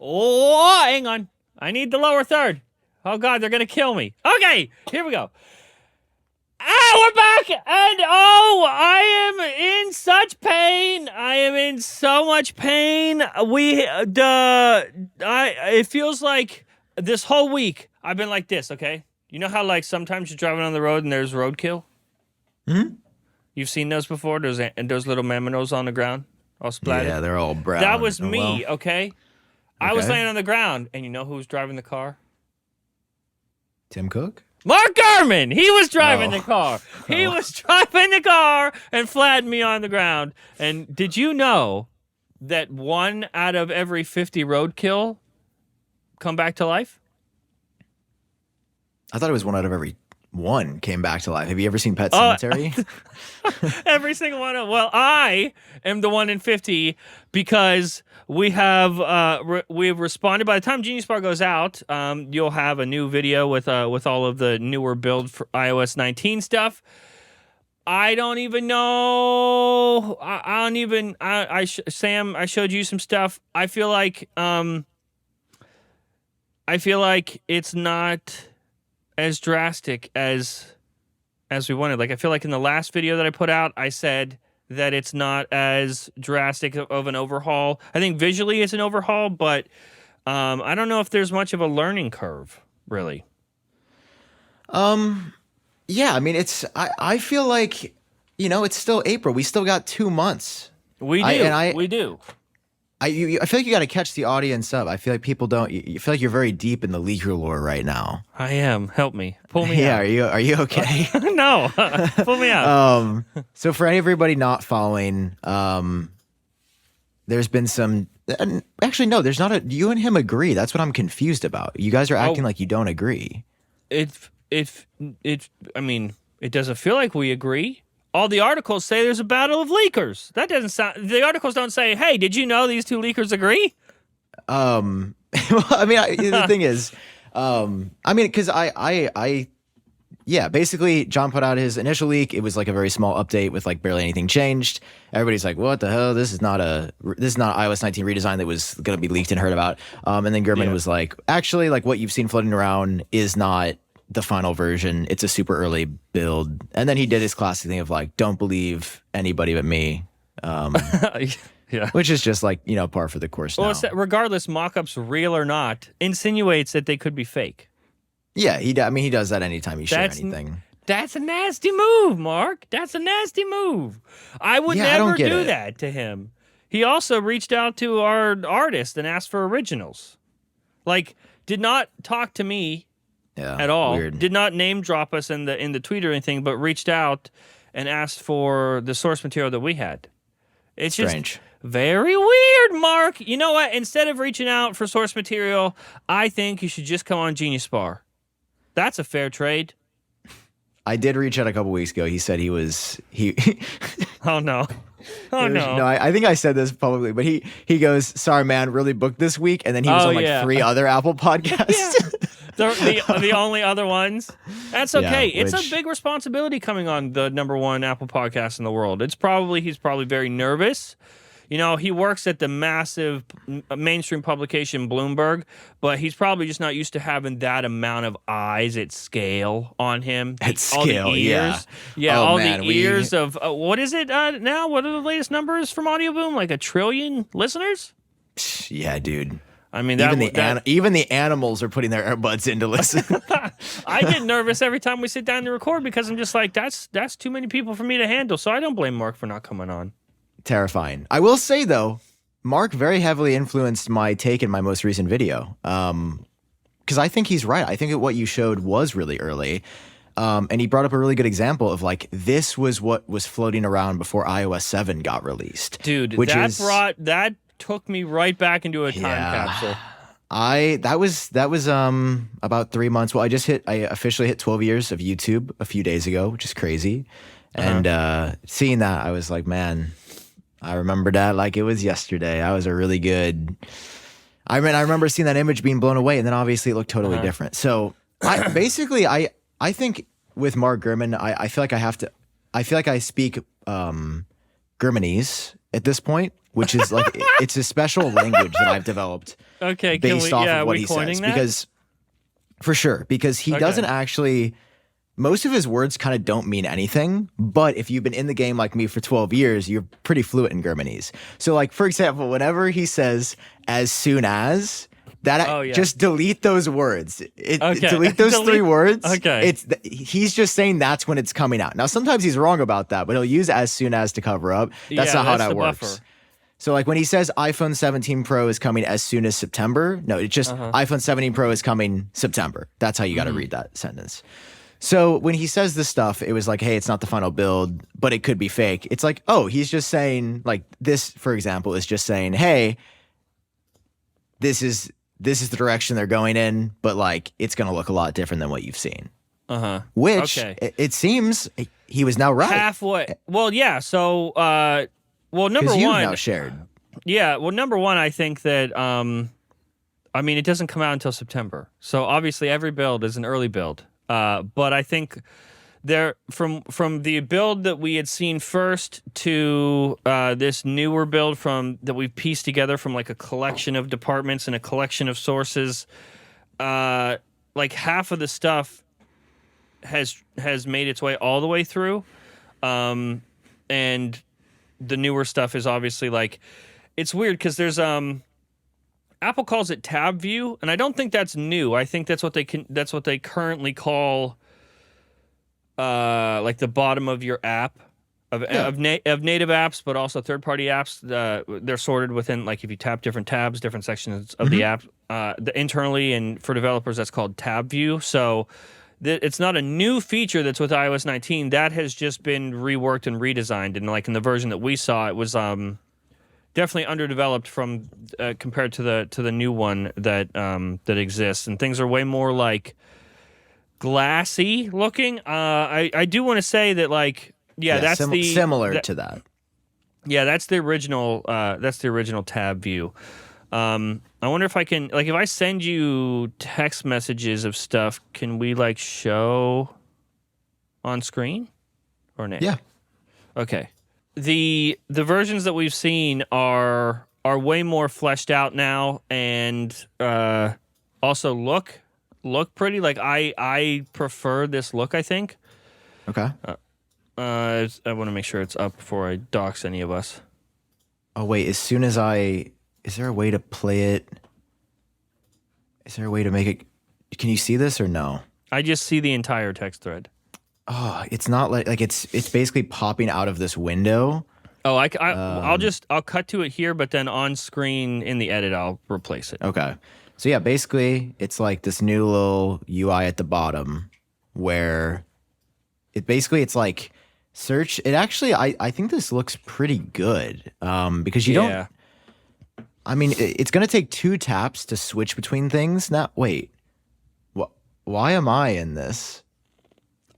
Oh, hang on. I need the lower third. Oh, God, they're going to kill me. Okay, here we go. We're back, and I am in such pain. I am in so much pain. It feels like this whole week I've been like this, okay? You know how, like, sometimes you're driving on the road and there's roadkill? Hmm? You've seen those before? Those little mammals on the ground, all splattered? Yeah, they're all brown. That was me, okay? I was Okay. laying on the ground, and you know who was driving the car? Tim Cook? Mark Gurman! He was driving the car. He was driving the car and flattened me on the ground. And did you know that 1 out of every 50 roadkill come back to life? I thought it was 1 out of every 1 came back to life. Have you ever seen Pet Sematary? Every single one of well, I am the 1 in 50 because we have we've responded. By the time Genius Bar goes out, you'll have a new video with all of the newer build for iOS 19 stuff. I don't even know. Sam, I showed you some stuff. I feel like it's not as drastic as we wanted. Like, I feel like in the last video that I put out, I said that it's not as drastic of an overhaul. I think visually it's an overhaul, but I don't know if there's much of a learning curve, really. Yeah, I mean, I feel like, it's still April. We still got 2 months. We do. We do. I feel like you got to catch the audience up. I feel like people don't. You feel like you're very deep in the leaker lore right now. I am. Help me. Pull me out. Are you okay? No. Pull me out. So for everybody not following, there's been some. Actually, no. There's not a. You and him agree. That's what I'm confused about. You guys are acting like you don't agree. I mean, it doesn't feel like we agree. All the articles say there's a battle of leakers. That doesn't sound. The articles don't say, "Hey, did you know these two leakers agree?" Well, I mean, the thing is, because basically, John put out his initial leak. It was like a very small update with like barely anything changed. Everybody's like, "What the hell? This is not iOS 19 redesign that was going to be leaked and heard about." And then Gurman was like, "Actually, like what you've seen floating around is not the final version. It's a super early build." And then he did his classic thing of like, "Don't believe anybody but me." Yeah. Which is just like, par for the course now. Regardless, mock-ups, real or not, insinuates that they could be fake. Yeah, he does that anytime you share anything. That's a nasty move, Mark. That's a nasty move. I would never do that to him. He also reached out to our artist and asked for originals. Like, did not talk to me at all. Weird. Did not name drop us in the tweet or anything, but reached out and asked for the source material that we had. It's strange. Just very weird, Mark. You know what? Instead of reaching out for source material, I think you should just come on Genius Bar. That's a fair trade. I did reach out a couple weeks ago. He said he Oh no. Oh no! No, I think I said this publicly, but he goes, "Sorry, man, really booked this week," and then he was on like 3 other Apple podcasts. The only other ones. That's okay. Yeah, it's a big responsibility coming on the #1 Apple podcast in the world. He's probably very nervous. He works at the massive mainstream publication Bloomberg, but he's probably just not used to having that amount of eyes at scale on him. All the ears. Yeah, all the ears of what is it now? What are the latest numbers from Audio Boom? Like 1 trillion listeners? Yeah, dude. I mean, even the animals are putting their earbuds in to listen. I get nervous every time we sit down to record because I'm just like, that's too many people for me to handle. So I don't blame Mark for not coming on. Terrifying. I will say though, Mark very heavily influenced my take in my most recent video. Because I think he's right. I think that what you showed was really early. And he brought up a really good example of like, this was what was floating around before iOS 7 got released. Dude, that took me right back into a time capsule. That was about 3 months. Well, I officially hit 12 years of YouTube a few days ago, which is crazy. And seeing that, I was like, man, I remember that like it was yesterday. I remember seeing that image being blown away, and then obviously it looked totally different. So I think with Mark Gurman, I feel like I speak Gurmanese at this point. which is like it's a special language that I've developed Okay, based off of what we he coining says. that? Because for sure, because he doesn't actually. Most of his words kind of don't mean anything, but if you've been in the game like me for 12 years, you're pretty fluent in Gurmanese. So, like, for example, whenever he says "as soon as," just delete those words. Delete those 3 words. Okay. He's just saying that's when it's coming out. Now, sometimes he's wrong about that, but he'll use "as soon as" to cover up. That's not how that works. Buffer. So, like, when he says iPhone 17 Pro is coming as soon as September, no, it's just iPhone 17 Pro is coming September. That's how you got to read that sentence. So when he says this stuff, it was like, hey, it's not the final build, but it could be fake. It's like, oh, he's just saying, like, this, for example, is just saying, hey, this is the direction they're going in, but like it's gonna look a lot different than what you've seen. Which it seems he was now right. Halfway. Well, yeah. So, number one, now shared. Yeah. Well, number one, I think that I mean, it doesn't come out until September, so obviously every build is an early build. But I think there from the build that we had seen first to this newer build that we've pieced together from like a collection of departments and a collection of sources, like half of the stuff has made its way all the way through, and the newer stuff is obviously like it's weird because there's Apple calls it tab view, and I don't think that's new. I think that's what they currently call like the bottom of your app of native apps, but also third-party apps. They're sorted within, like, if you tap different tabs, different sections of the app. Internally and for developers, that's called tab view. So it's not a new feature that's with iOS 19. That has just been reworked and redesigned. And like in the version that we saw, it was definitely underdeveloped from compared to the new one that exists, and things are way more like glassy looking. I do want to say that, like, that's similar to that. Yeah, that's the original. That's the original tab view. I wonder if I can, like, if I send you text messages of stuff, can we like show on screen or not? Yeah. Okay. The versions that we've seen are way more fleshed out now, and also look pretty. Like I prefer this look, I think. Okay. I want to make sure it's up before I dox any of us. Oh wait, is there a way to play it? Is there a way to make it? Can you see this or no? I just see the entire text thread. Oh, it's not like it's basically popping out of this window. Oh, I'll cut to it here, but then on screen in the edit, I'll replace it. Okay. So yeah, basically it's like this new little UI at the bottom where it's like search. It actually, I think this looks pretty good because you don't. I mean, it's going to take 2 taps to switch between things. Now, wait. Why am I in this?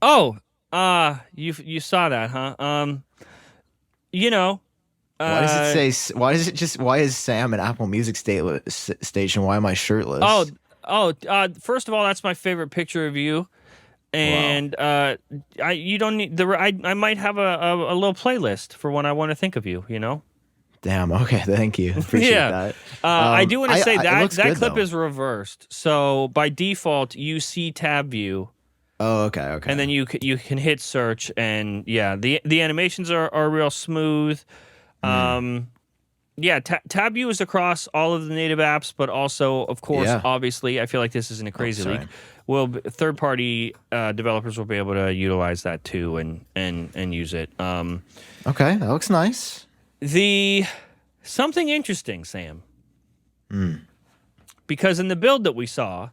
Oh, you saw that, huh? You know. Why does it say? Why is Sam an Apple Music station? Why am I shirtless? First of all, that's my favorite picture of you, and you don't need I might have a little playlist for when I want to think of you. You know. Damn. Okay. Thank you. Appreciate that. I do want to say that clip though. is reversed. So by default, you see tab view. Oh, okay. And then you can hit search, and the animations are real smooth. Tab view is across all of the native apps, but also, of course, obviously, I feel like this isn't a crazy leak. Well, third-party developers will be able to utilize that too and use it. Okay, that looks nice. Something interesting, Sam. Because in the build that we saw,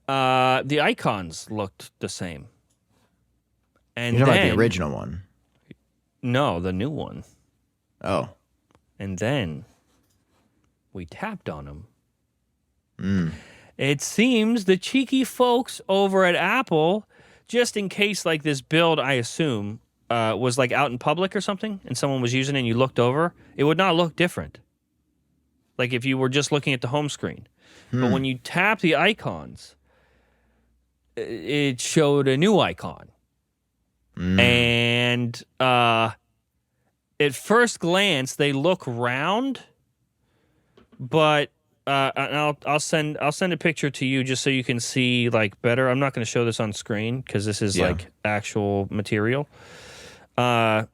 the icons looked the same. And you're talking about the original one? No, the new one. Oh. And then we tapped on them. It seems the cheeky folks over at Apple, just in case like this build, I assume, was like out in public or something, and someone was using it and you looked over, it would not look different. Like if you were just looking at the home screen. But when you tap the icons, it showed a new icon. And at first glance they look round, but and I'll send a picture to you just so you can see like better. I'm not going to show this on screen because this is like actual material. But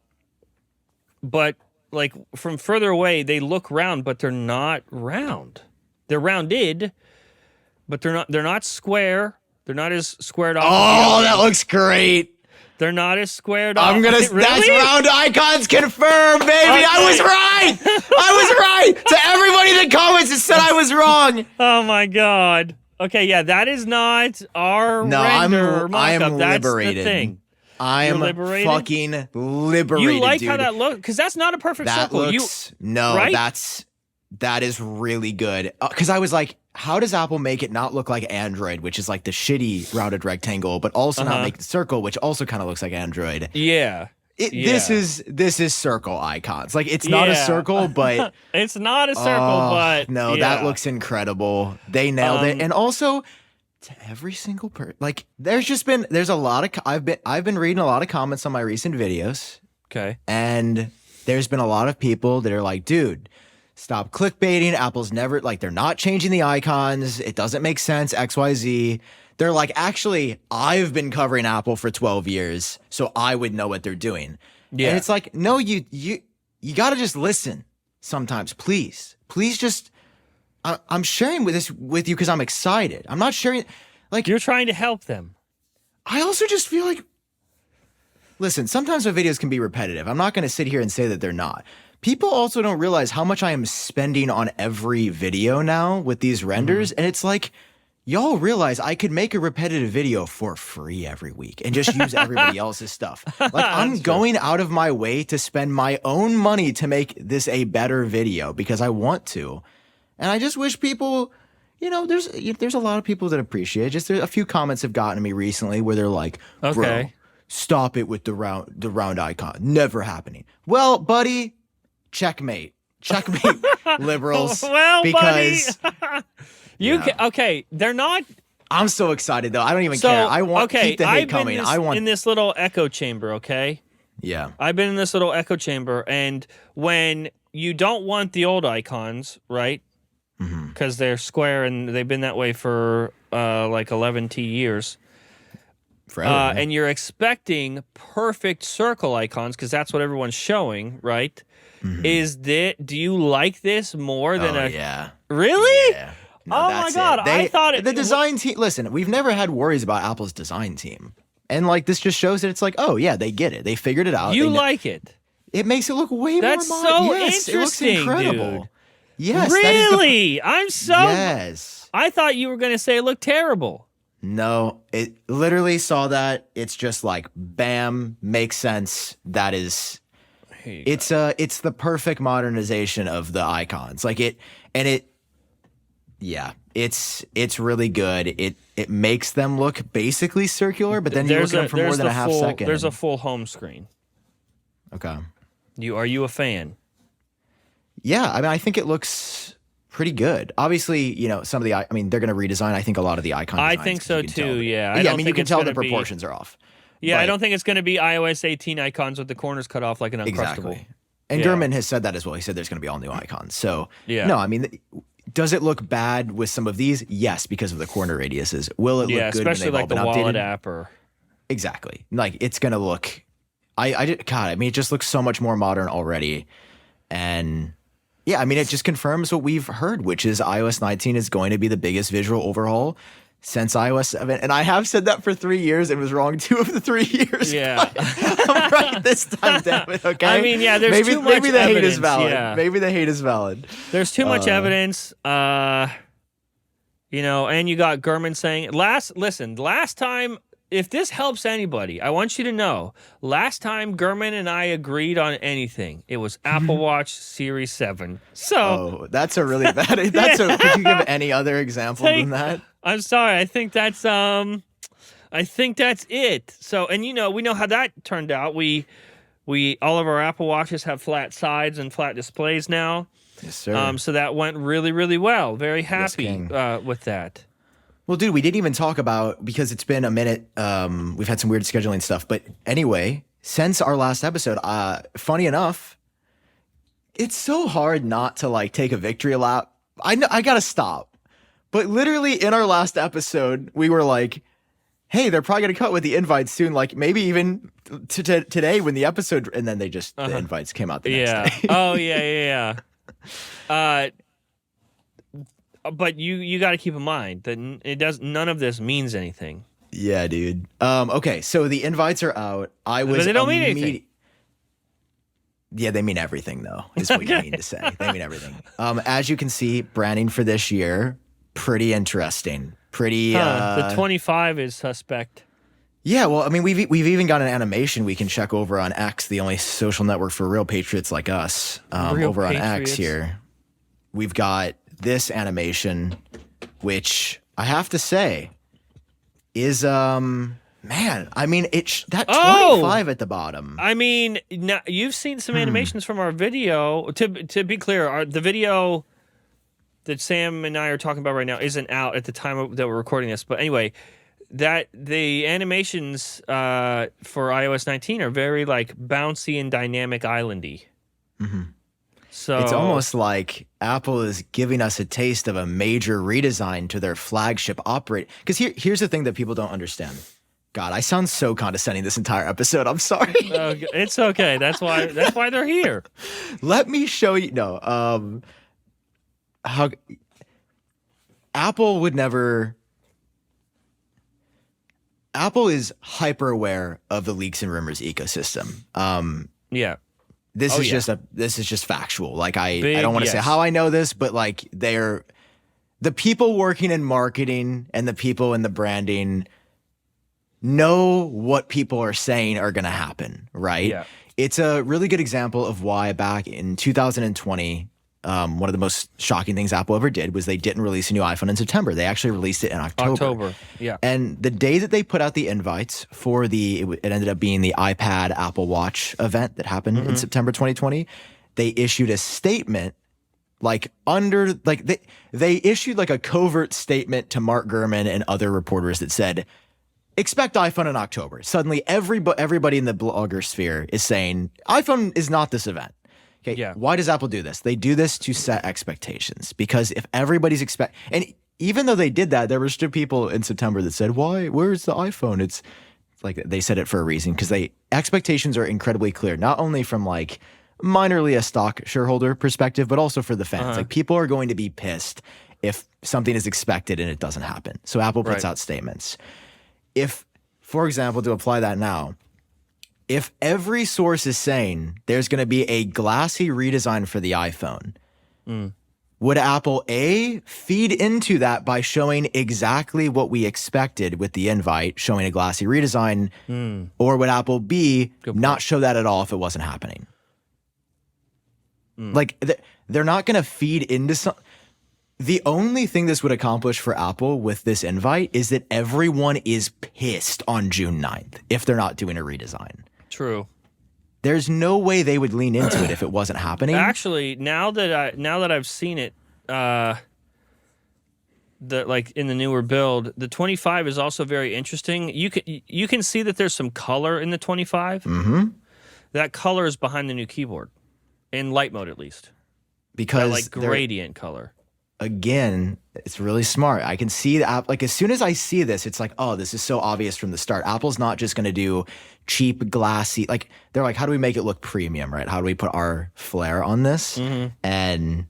like from further away, they look round, but they're not round. They're rounded, but they're not square. They're not as squared off. Oh, that looks great. They're not as squared off. I'm gonna. Really? That's round icons confirmed, baby. Okay. I was right. I was right. To everybody in the comments that said I was wrong. Oh my god. Okay, yeah, that is not our render I am mock-up. That's liberated. the thing. I am fucking liberated. You like dude. how that looks? Because that's not a perfect that circle. Looks, no, right? that is really good. Because I was like, how does Apple make it not look like Android, which is like the shitty rounded rectangle, but also not make the circle, which also kind of looks like Android? Yeah. This is circle icons. Like it's not a circle, but it's not a circle, but no, that looks incredible. They nailed it, and also to every single person, like there's a lot of I've been reading a lot of comments on my recent videos. Okay, and there's been a lot of people that are like, dude, stop clickbaiting. Apple's never they're not changing the icons. It doesn't make sense. XYZ. They're like, actually, I've been covering Apple for 12 years, so I would know what they're doing. Yeah. And it's like, no, you got to just listen sometimes, please. Please just, I'm sharing this with you because I'm excited. I'm not sharing, like. You're trying to help them. I also just feel like, listen, sometimes my videos can be repetitive. I'm not going to sit here and say that they're not. People also don't realize how much I am spending on every video now with these renders, and it's like, y'all realize I could make a repetitive video for free every week and just use everybody else's stuff. Like I'm going out of my way to spend my own money to make this a better video because I want to. And I just wish people, there's a lot of people that appreciate it. Just a few comments have gotten to me recently where they're like, bro, stop it with the round icon. Never happening. Well, buddy, checkmate. Checkmate, liberals. Well, because buddy. Okay, they're not. I'm so excited though. I don't even care. I want keep the hate coming. I want in this little echo chamber. Okay. Yeah. I've been in this little echo chamber, and when you don't want the old icons, right? Because they're square and they've been that way for like 11 years. Forever. And you're expecting perfect circle icons because that's what everyone's showing, right? Do you like this more than yeah. Really? Yeah. No, oh my god! I thought the design team. Listen, we've never had worries about Apple's design team, and like this just shows that it's like, oh yeah, they get it. They figured it out. You like it? It makes it look way That's more. So yes, interesting, it looks incredible. Dude. Yes, really. I'm so. Yes. I thought you were going to say it looked terrible. No, it literally saw that. It's just like, bam, makes sense. That is. It's the perfect modernization of the icons. Like it. Yeah, it's really good. It makes them look basically circular, but then you look at them for more than a half second. There's a full home screen. Okay. Are you a fan? Yeah, I mean, I think it looks pretty good. Obviously, some of they're going to redesign, I think, a lot of the icon designs. I think so too, yeah. I mean, you can tell the proportions are off. Yeah, I don't think it's going to be iOS 18 icons with the corners cut off like an Uncrustable. Exactly. And Gurman has said that as well. He said there's going to be all new icons. So, no, I mean... Does it look bad with some of these? Yes, because of the corner radiuses. Will it look good when they've all been updated? Especially like the wallet app or... Exactly. Like, it's going to look... it just looks so much more modern already. And, yeah, I mean, it just confirms what we've heard, which is iOS 19 is going to be the biggest visual overhaul since iOS 7. And I have said that for 3 years and was wrong 2 of the 3 years. Yeah. I'm right this time, damn it, okay? I mean, yeah, there's too much Maybe the evidence, hate is valid. Yeah. Maybe the hate is valid. There's too much evidence. And you got Gurman saying, last time, if this helps anybody, I want you to know, last time Gurman and I agreed on anything, it was Apple Watch Series 7. So that's a really bad. Could you give any other example than that? I'm sorry. I think that's it. So, and we know how that turned out. We all of our Apple Watches have flat sides and flat displays now. Yes, sir. So that went really, really well. Very happy with that. Well, dude, we didn't even talk about, because it's been a minute. We've had some weird scheduling stuff, but anyway, since our last episode, funny enough, it's so hard not to like take a victory lap. I know I gotta stop. But literally in our last episode, we were like, hey, they're probably gonna cut with the invites soon. Like maybe even today when the episode, and then they just the invites came out the next day. Oh yeah. But you got to keep in mind that none of this means anything. Yeah, dude. Okay, so the invites are out. But they don't mean anything. Yeah, they mean everything, though, is what you mean to say. They mean everything. As you can see, branding for this year, pretty interesting. Pretty. The 25 is suspect. Yeah, well, I mean, we've even got an animation we can check over on X, the only social network for real patriots like us. Over on X here, we've got this animation, which I have to say is man, I mean, it's that 25 at the bottom. I mean, now you've seen some animations from our video. To be clear, the video that Sam and I are talking about right now isn't out at the time that we're recording this. But anyway, that the animations for iOS 19 are very like bouncy and dynamic islandy. Mm-hmm. So it's almost like Apple is giving us a taste of a major redesign to their flagship operating. Because here's the thing that people don't understand. God, I sound so condescending this entire episode. I'm sorry. It's okay. That's why they're here. Let me show you. No, how Apple would never. Apple is hyper aware of the leaks and rumors ecosystem. Yeah. This is just factual. Like I don't want to say how I know this, but like the people working in marketing and the people in the branding know what people are saying are going to happen, right? Yeah. It's a really good example of why back in 2020, one of the most shocking things Apple ever did was they didn't release a new iPhone in September. They actually released it in October. Yeah. And the day that they put out the invites for it ended up being the iPad Apple Watch event that happened in September 2020. They issued a statement they issued like a covert statement to Mark Gurman and other reporters that said, expect iPhone in October. Suddenly everybody in the blogger sphere is saying iPhone is not this event. Okay. Yeah. Why does Apple do this? They do this to set expectations because if everybody's and even though they did that, there were still people in September that said, "Why? Where's the iPhone?" It's like they said it for a reason because expectations are incredibly clear, not only from like minorly a stock shareholder perspective, but also for the fans. Like people are going to be pissed if something is expected and it doesn't happen. So Apple puts out statements. If, for example, to apply that now. If every source is saying there's going to be a glassy redesign for the iPhone, would Apple A, feed into that by showing exactly what we expected with the invite, showing a glassy redesign, or would Apple B, not show that at all if it wasn't happening? Like, they're not going to feed into something. The only thing this would accomplish for Apple with this invite is that everyone is pissed on June 9th if they're not doing a redesign. True. There's no way they would lean into it if it wasn't happening. Actually, now that I've seen it, like in the newer build, the 25 is also very interesting. You can see that there's some color in the 25. Mm-hmm. That color is behind the new keyboard, in light mode at least. Because that, like gradient color. Again, it's really smart. I can see the app. Like as soon as I see this, it's like, oh, this is so obvious from the start. Apple's not just going to do cheap, glassy. Like they're like, how do we make it look premium, right? How do we put our flair on this? And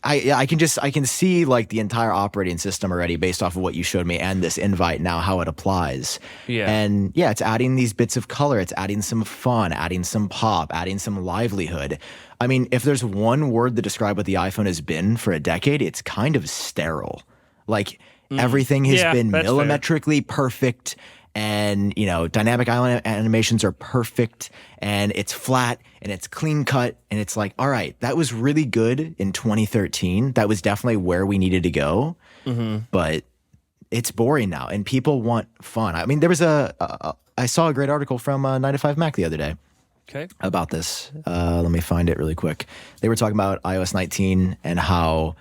I can see like the entire operating system already based off of what you showed me and this invite now how it applies. Yeah. And yeah, it's adding these bits of color. It's adding some fun, adding some pop, adding some livelihood. I mean, if there's one word to describe what the iPhone has been for a decade, it's kind of sterile. Like everything has been millimetrically perfect. And, you know, dynamic island animations are perfect and it's flat and it's clean cut. And it's like, all right, that was really good in 2013. That was definitely where we needed to go. But it's boring now and people want fun. I mean, there was I saw a great article from 9 to 5 Mac the other day. Okay. About this. Let me find it really quick. They were talking about iOS 19 and how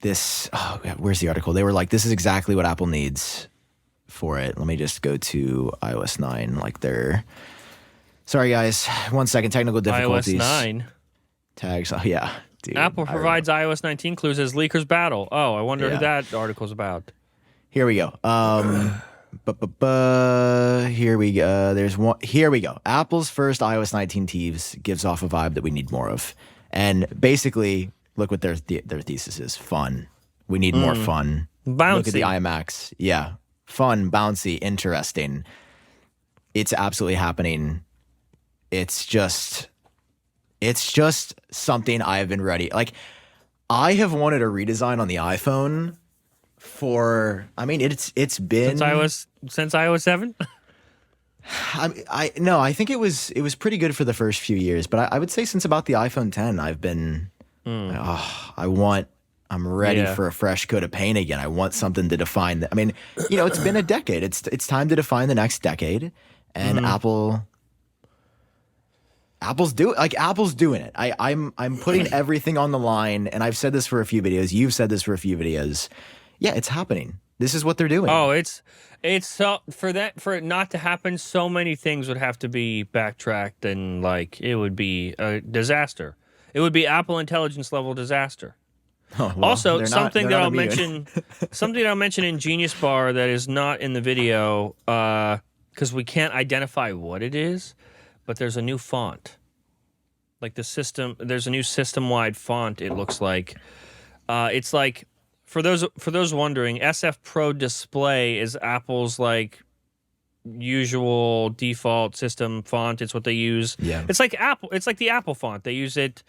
where's the article? They were like, this is exactly what Apple needs for it. Let me just go to iOS 9, like their Sorry, guys. 1 second. Technical difficulties. iOS 9. Tags. Oh, yeah. Dude, Apple provides iOS 19 clues as leakers battle. Oh, I wonder who that article's about. Here we go. Here we go. There's one. Here we go. Apple's first iOS 19 tease gives off a vibe that we need more of. And basically, look what their thesis is. Fun. We need more fun. Bouncy. Look at the iMacs. Yeah. Fun, bouncy, interesting. It's absolutely happening. It's just something I have been ready. Like, I have wanted a redesign on the iPhone for, I mean, it's been since iOS 7. I think it was pretty good for the first few years, but I would say since about the iPhone 10, I've been, I'm ready for a fresh coat of paint again. I want something to define. I mean, it's been a decade. It's time to define the next decade, and Apple's doing it. I'm putting everything on the line, and I've said this for a few videos. You've said this for a few videos. Yeah, it's happening. This is what they're doing. Oh, it's so for it not to happen, so many things would have to be backtracked, and like it would be a disaster. It would be Apple intelligence level disaster. Oh, well, also, something that I'll immune. mention in Genius Bar that is not in the video, because we can't identify what it is, but there's a new font. Like there's a new system-wide font. It looks like, it's like for those wondering, SF Pro Display is Apple's like usual default system font. It's what they use. Yeah, it's like Apple. It's like the Apple font. They use it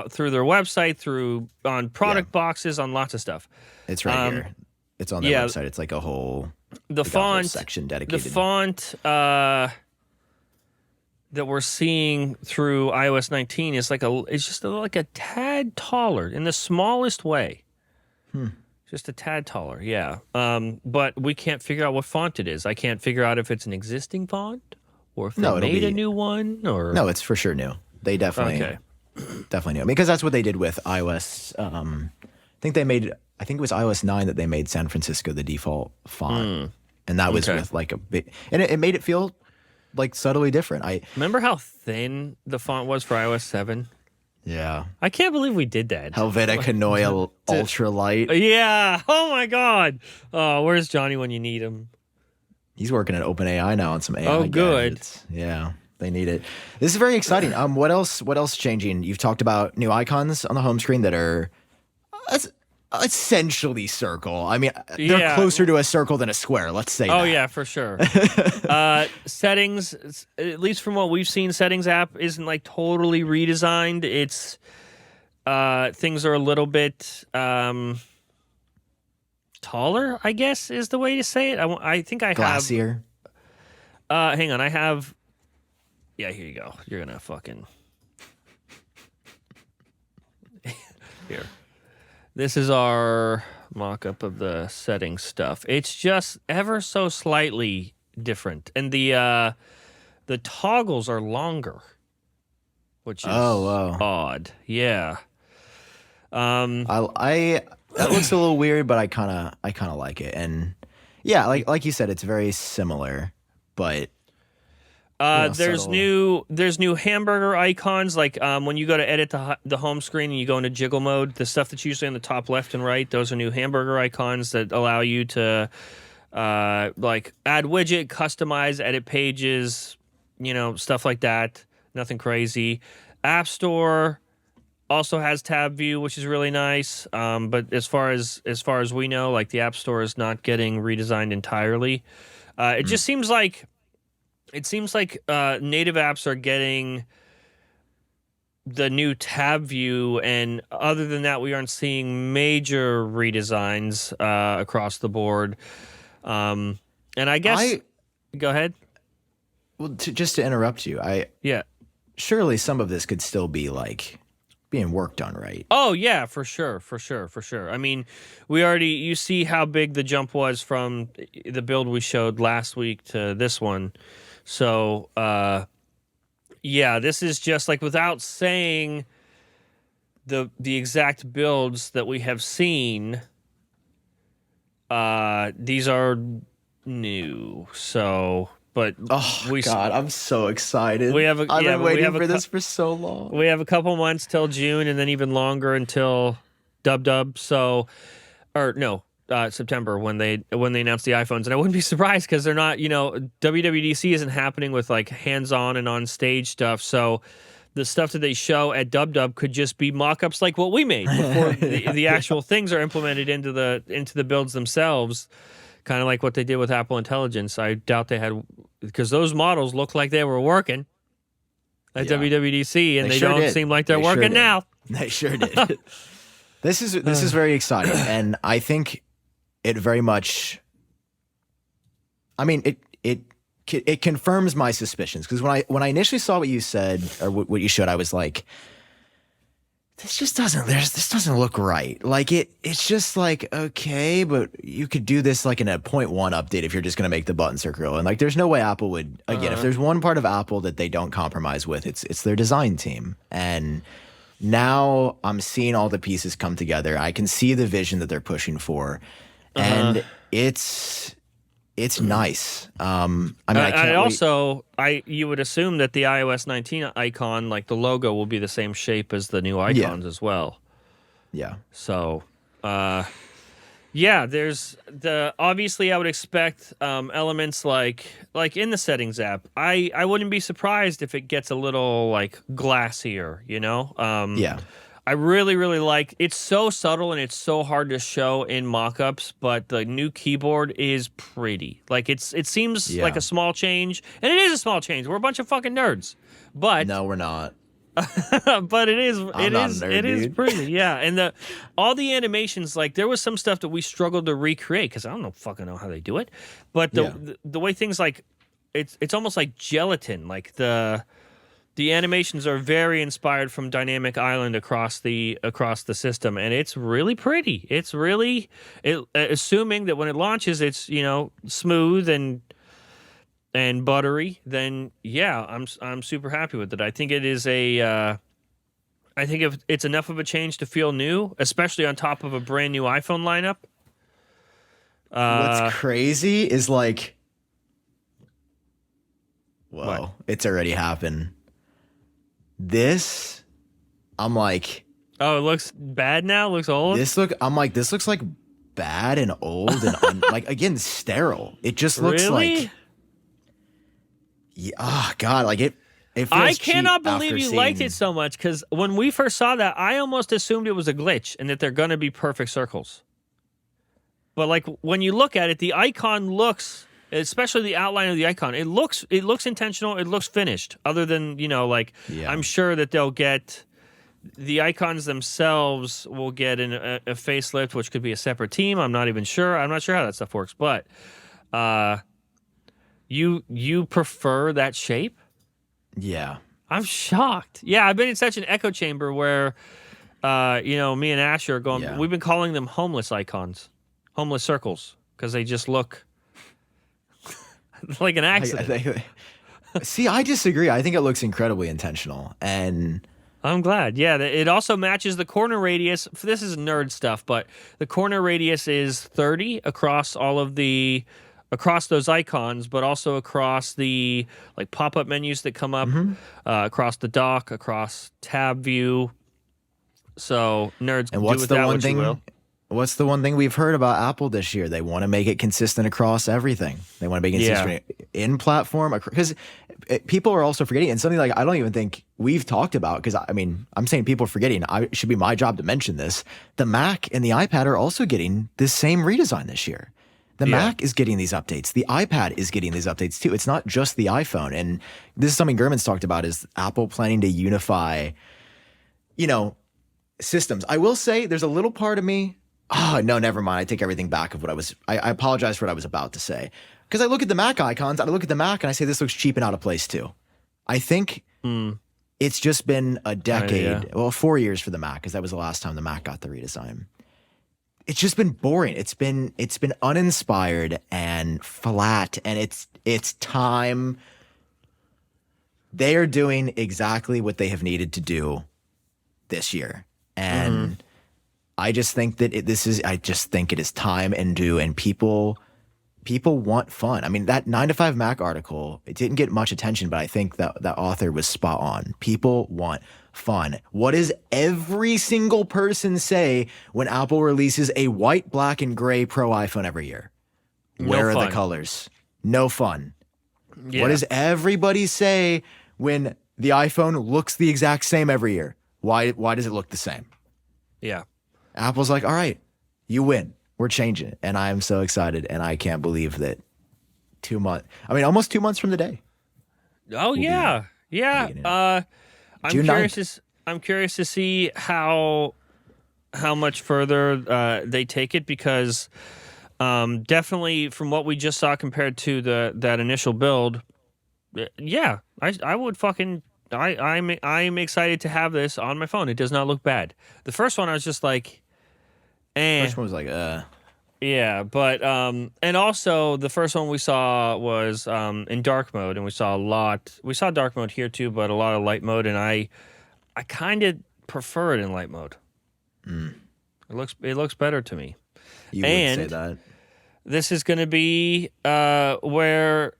through their website, on product boxes, on lots of stuff. It's right here. It's on their website. It's like a whole font section dedicated. The font that we're seeing through iOS 19 is it's just like a tad taller in the smallest way. Just a tad taller, yeah. But we can't figure out what font it is. I can't figure out if it's an existing font or if they made a new one. Or no, it's for sure new. They definitely new, because that's what they did with iOS. I think it was iOS 9 that they made San Francisco the default font, and that was with like a big, and it made it feel like subtly different. I remember how thin the font was for iOS 7. Yeah, I can't believe we did that. Helvetica Canoia Ultra Light. Yeah. Oh my God. Oh, where's Johnny when you need him? He's working at OpenAI now on some AI. Oh, good. Gadgets. Yeah, they need it. This is very exciting. What else changing? You've talked about new icons on the home screen that are essentially circle. I mean, they're closer to a circle than a square. Let's say. Oh yeah, for sure. Settings, at least from what we've seen, Settings app isn't like totally redesigned. It's things are a little bit taller, I guess is the way to say it. I think I glassier. have. Hang on, I have. Yeah, here you go. You're gonna fucking here. This is our mock-up of the settings stuff. It's just ever so slightly different, and the toggles are longer, which is odd. Yeah. That looks a little weird, but I kind of like it, and yeah, like you said, it's very similar, but. There's new hamburger icons, like when you go to edit the home screen and you go into jiggle mode, the stuff that's usually on the top left and right, those are new hamburger icons that allow you to like add widget, customize, edit pages, stuff like that. Nothing crazy. App Store also has tab view, which is really nice. But as far as we know, like the App Store is not getting redesigned entirely. It just seems like. It seems like native apps are getting the new tab view, and other than that, we aren't seeing major redesigns across the board. And I guess, go ahead. Well, just to interrupt you, surely some of this could still be like being worked on, right? Oh yeah, for sure. I mean, you see how big the jump was from the build we showed last week to this one. So, this is just like without saying the exact builds that we have seen. These are new, so but Oh we God, I'm so excited. we have a, I've yeah, been but we waiting have for this for so long. we have a couple months till June, and then even longer until Dub. So, or no. September when they announce the iPhones, and I wouldn't be surprised because they're not, WWDC isn't happening with like hands-on and on stage stuff. So the stuff that they show at Dub could just be mock-ups like what we made before the actual things are implemented into the builds themselves. Kind of like what they did with Apple Intelligence. I doubt they had, because those models looked like they were working at WWDC, and they sure don't did. seem like they're They sure working did. now. They sure did. This is very exciting, and I think it very much. I mean, it confirms my suspicions, because when I initially saw what you said or what you showed, I was like, this doesn't look right. Like it's just like, okay, but you could do this like in a 0.1 update if you're just going to make the button circle. And like, there's no way Apple would, again, if there's one part of Apple that they don't compromise with, it's their design team. And now I'm seeing all the pieces come together. I can see the vision that they're pushing for, and it's nice. I mean, I can't you would assume that the iOS 19 icon, like the logo, will be the same shape as the new icons as well. Yeah. So, there's obviously I would expect elements like in the settings app. I wouldn't be surprised if it gets a little like glassier, Yeah. I really, really like it's so subtle and it's so hard to show in mock-ups, but the new keyboard is pretty. Like it seems like a small change, and it is a small change. We're a bunch of fucking nerds. But no, we're not. but it is Nerd, is dude. pretty. Yeah, and all the animations, like there was some stuff that we struggled to recreate because I don't fucking know how they do it. But the way things like it's almost like gelatin, like the animations are very inspired from Dynamic Island across the system, and it's really pretty. It's really assuming that when it launches, it's smooth and buttery. Then I'm super happy with it. I think it is I think if it's enough of a change to feel new, especially on top of a brand new iPhone lineup. What's crazy is like, whoa, it's already happened. This, I'm like, oh, it looks bad now. It looks old. this looks like bad and old and like, again, sterile. It just looks like, oh God, like it feels I cheap cannot believe after you seeing- liked it so much, because when we first saw that, I almost assumed it was a glitch and that they're going to be perfect circles. But like when you look at it, the icon looks, especially the outline of the icon, it looks intentional. It looks finished. Other than I'm sure that they'll get the icons themselves will get a facelift, which could be a separate team. I'm not even sure. I'm not sure how that stuff works. But you prefer that shape? Yeah. I'm shocked. Yeah, I've been in such an echo chamber where me and Ash are going. Yeah. We've been calling them homeless icons, homeless circles, because they just look like an accident. See, I disagree. I think it looks incredibly intentional, and I'm glad. Yeah, it also matches the corner radius. This is nerd stuff, but the corner radius is 30 across across those icons, but also across the like pop-up menus that come up, across the dock, across tab view. So nerds, and do what's with the that one what you thing? will. What's the one thing we've heard about Apple this year? They want to make it consistent across everything. They want to make it consistent in platform, because people are also forgetting, and something like I don't even think we've talked about, because I mean, I'm saying people are forgetting. It should be my job to mention this. The Mac and the iPad are also getting this same redesign this year. The Mac is getting these updates. The iPad is getting these updates too. It's not just the iPhone. And this is something Gurman's talked about, is Apple planning to unify, systems. I will say there's a little part of me. Oh, no, never mind. I take everything back of what I apologize for what I was about to say. Because I look at the Mac icons, I look at the Mac and I say this looks cheap and out of place too. I think it's just been a decade, 4 years for the Mac, because that was the last time the Mac got the redesign. It's just been boring. It's been uninspired and flat, and it's time. They are doing exactly what they have needed to do this year, and I just think that it is time and due, and people people want fun. I mean, that 9 to 5 Mac article, it didn't get much attention, but I think that author was spot on. People want fun. What does every single person say when Apple releases a white, black, and gray Pro iPhone every year? Where are the colors? No fun. Yeah. What does everybody say when the iPhone looks the exact same every year? Why does it look the same? Yeah. Apple's like, all right, you win. We're changing it. And I'm so excited. And I can't believe that almost 2 months from the day. Oh, yeah. Yeah. I'm curious to see how much further they take it, because definitely from what we just saw compared to that initial build, yeah, I would fucking I'm excited to have this on my phone. It does not look bad. The first one I was just like, First one was like, yeah, but and also the first one we saw was in dark mode, and we saw dark mode here too, but a lot of light mode, and I kind of prefer it in light mode. It looks better to me. You would say that. This is going to be where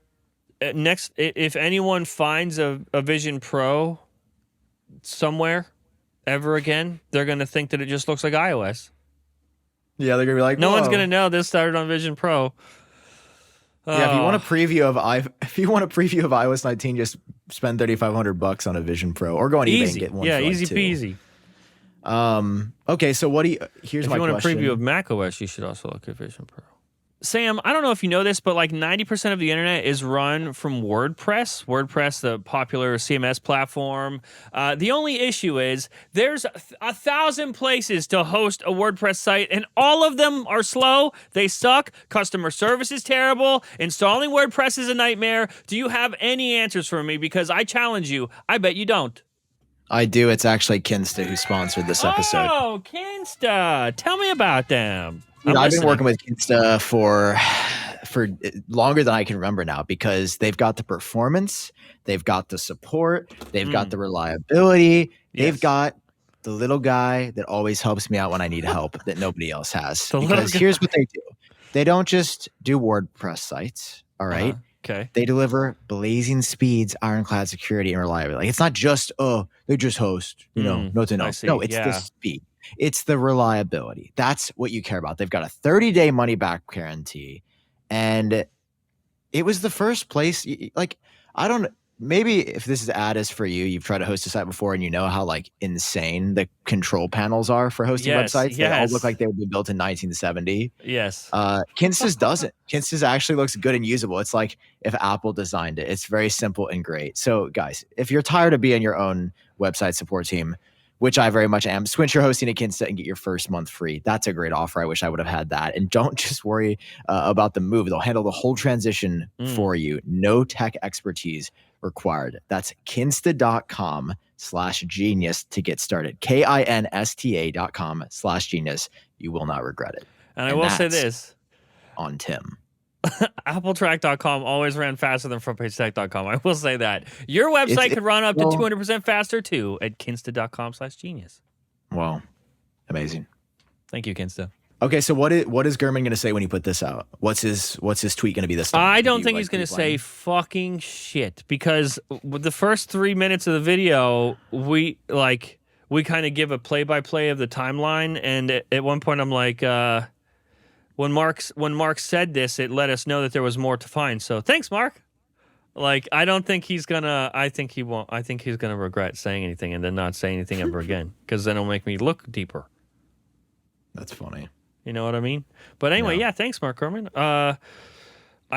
next, if anyone finds a Vision Pro somewhere ever again, they're going to think that it just looks like iOS. Yeah, they're gonna be like, no one's gonna know this started on Vision Pro. Yeah, if you want a preview of iOS 19, just spend $3,500 on a Vision Pro, or go on eBay and get one. Yeah, for easy like peasy. Okay, so here's my question. If you want a preview of macOS, you should also look at Vision Pro. Sam, I don't know if you know this, but like 90% of the internet is run from WordPress. WordPress, the popular CMS platform. The only issue is there's 1,000 places to host a WordPress site, and all of them are slow. They suck. Customer service is terrible. Installing WordPress is a nightmare. Do you have any answers for me? Because I challenge you. I bet you don't. I do. It's actually Kinsta who sponsored this episode. Oh, Kinsta. Tell me about them. I've been working with Kinsta for longer than I can remember now, because they've got the performance, they've got the support, they've got the reliability, they've got the little guy that always helps me out when I need help that nobody else has. Because here's what they do. They don't just do WordPress sites, all right? Okay. They deliver blazing speeds, ironclad security, and reliability. Like, it's not just, they just host, nothing else. No, it's the speed. It's the reliability. That's what you care about. They've got a 30-day money-back guarantee. And it was the first place, like, I don't, maybe if this is ad is for you, you've tried to host a site before and you know how like insane the control panels are for hosting websites. They all look like they would be built in 1970. Yes. Kinsta's doesn't. Kinsta's actually looks good and usable. It's like if Apple designed it. It's very simple and great. So guys, if you're tired of being your own website support team, which I very much am, switch your hosting to Kinsta and get your first month free. That's a great offer. I wish I would have had that. And don't just worry about the move. They'll handle the whole transition for you. No tech expertise required. That's kinsta.com/genius to get started. KINSTA.com/genius. You will not regret it. And I will say this on Tim. AppleTrack.com always ran faster than FrontPageTech.com. I will say that. Your website could run up to 200% faster too at Kinsta.com/genius. Wow. Amazing. Thank you, Kinsta. Okay, so what is Gurman going to say when he put this out? What's his tweet going to be this time? I don't think he's going to say fucking shit, because with the first 3 minutes of the video, we kind of give a play-by-play of the timeline, and at one point I'm like, when Mark said this, it let us know that there was more to find. So thanks, Mark. Like, I don't think he's gonna. I think he won't. I think he's gonna regret saying anything and then not say anything ever again, because then it'll make me look deeper. That's funny. You know what I mean? But anyway, yeah. Thanks, Mark Gurman. I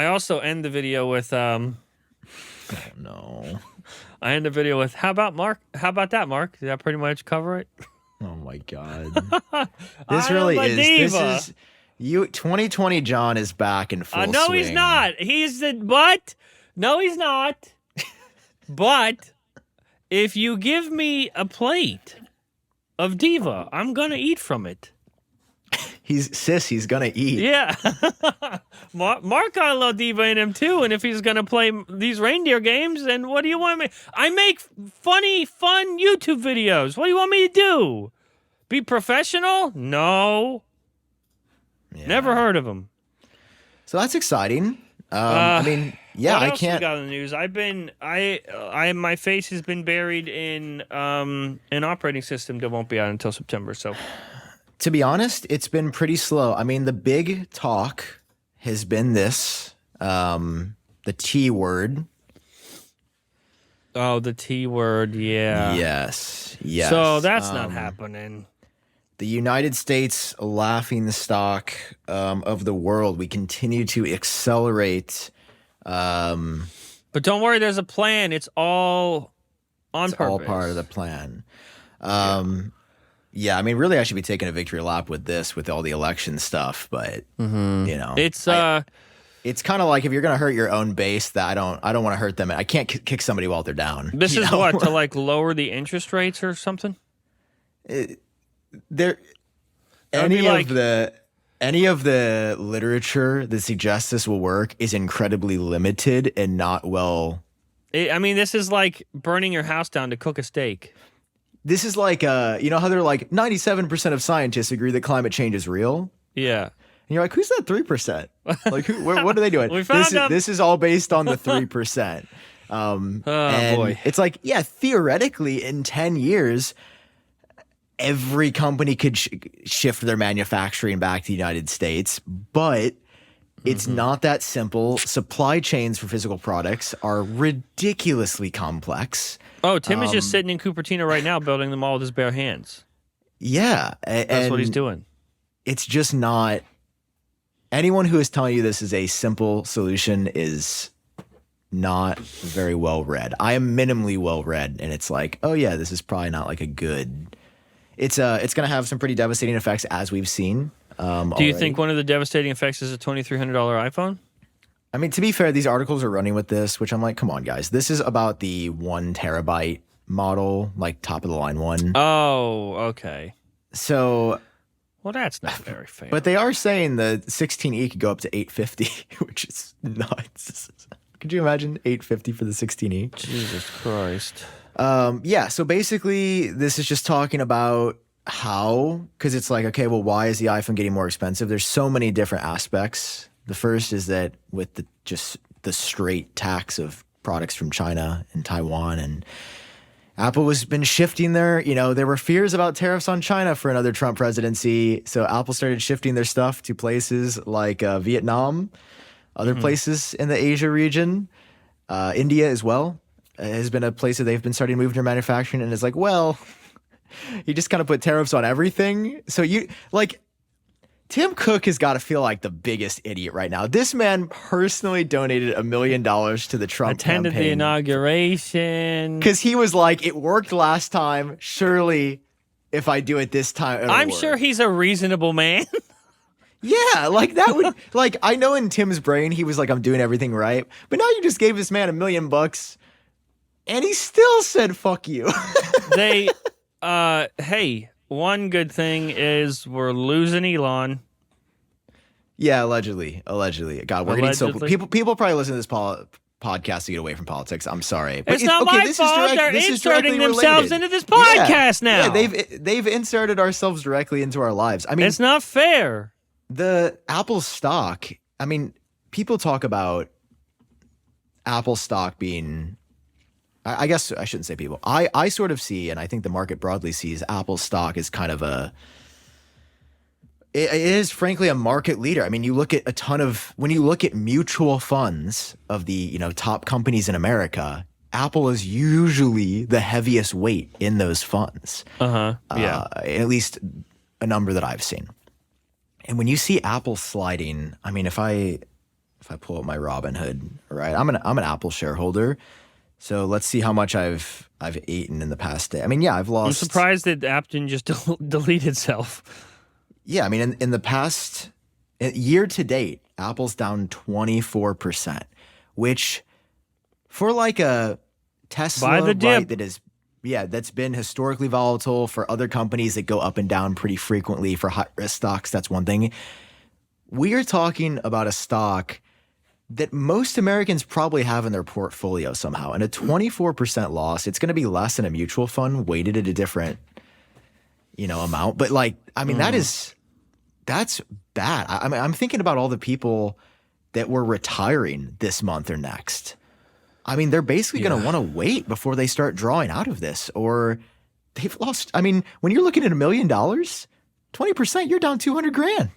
also end the video with Oh no. I end the video with how about that, Mark? Did that pretty much cover it? Oh my god. This really is. Diva. This is. 2020 John is back in full no, swing. He's not. He's the what? No, he's not. But if you give me a plate of Diva, I'm gonna eat from it. He's gonna eat. Yeah. Mark got a little Diva in him too, and if he's gonna play these reindeer games, then what do you want me? I make fun YouTube videos. What do you want me to do? Be professional? No. Yeah. Never heard of him. So that's exciting. I mean, yeah, what I else we can't. got in the news? My face has been buried in an operating system that won't be out until September. So, To be honest, it's been pretty slow. I mean, the big talk has been this, the T word. oh, the T word, yeah. Yes. So that's not happening. The United States laughing stock of the world. We continue to accelerate. But don't worry, there's a plan. It's all on purpose. All part of the plan. Yeah, I mean, really, I should be taking a victory lap with this, with all the election stuff. But you know, It's it's kind of like if you're gonna hurt your own base, that I don't want to hurt them. I can't kick somebody while they're down. this you is know? what to like lower the interest rates or something. There That would be any of the literature that suggests this will work is incredibly limited and not well. I mean, this is like burning your house down to cook a steak. This is like you know how they're like 97% of scientists agree that climate change is real. Yeah. And you're like, who's that 3%? Like, what are they doing? We found them. This is all based on the 3%. And boy. it's like, yeah, theoretically, in 10 years, every company could shift their manufacturing back to the United States, but it's not that simple. Supply chains for physical products are ridiculously complex. Oh, Tim is just sitting in Cupertino right now, building them all with his bare hands. Yeah, That's what he's doing. It's just not. Anyone who is telling you this is a simple solution is not very well read. I am minimally well read, and it's like, oh yeah, this is probably not like a good. It's going to have some pretty devastating effects, as we've seen. Do you think one of the devastating effects is a $2,300 iPhone? I mean, to be fair, these articles are running with this, which I'm like, come on, guys. This is about the 1 terabyte model, like top of the line one. Oh, okay. So, Well, that's not very fair. but they are saying the 16E could go up to 850, which is nuts. Could you imagine 850 for the 16E? Jesus Christ. Yeah, so basically, this is just talking about how, because it's like, okay, well, why is the iPhone getting more expensive? There's so many different aspects. The first is that with the straight tax of products from China and Taiwan, and Apple has been shifting there were fears about tariffs on China for another Trump presidency. So Apple started shifting their stuff to places like Vietnam, other places in the Asia region, India as well. Has been a place that they've been starting to move their manufacturing, and it's like, well, you just kind of put tariffs on everything. So Tim Cook has got to feel like the biggest idiot right now. This man personally donated $1 million to the Trump Attended campaign the inauguration. because he was like, it worked last time. Surely, if I do it this time, it'll I'm work. sure he's a reasonable man. Yeah, like that would like I know in Tim's brain he was like, I'm doing everything right, but now you just gave this man $1 million. And he still said, fuck you. Hey, one good thing is we're losing Elon. Yeah, allegedly. God, we're getting so people probably listen to this podcast to get away from politics. I'm sorry. But It's not my fault. They're inserting themselves into this podcast now. Yeah, they've inserted ourselves directly into our lives. I mean, it's not fair. The Apple stock, I mean, people talk about Apple stock being, I guess I shouldn't say people. I sort of see, and I think the market broadly sees Apple stock as kind of it is frankly a market leader. I mean, you look at when you look at mutual funds of the, top companies in America, Apple is usually the heaviest weight in those funds. Yeah. At least a number that I've seen. And when you see Apple sliding, I mean, if I pull up my Robinhood, right? I'm an Apple shareholder. So let's see how much I've eaten in the past day. I mean, yeah, I've lost. I'm surprised that the app didn't just delete itself. Yeah, I mean, in the past year to date, Apple's down 24%, which for like a Tesla, Buy the dip. Right, that's been historically volatile. For other companies that go up and down pretty frequently, for high risk stocks, that's one thing. We are talking about a stock that most Americans probably have in their portfolio somehow. And a 24% loss, it's going to be less than a mutual fund weighted at a different, amount. But like, I mean, that's bad. I mean, I'm thinking about all the people that were retiring this month or next. I mean, they're basically going to want to wait before they start drawing out of this, or they've lost. I mean, when you're looking at $1 million, 20%, you're down 200 grand.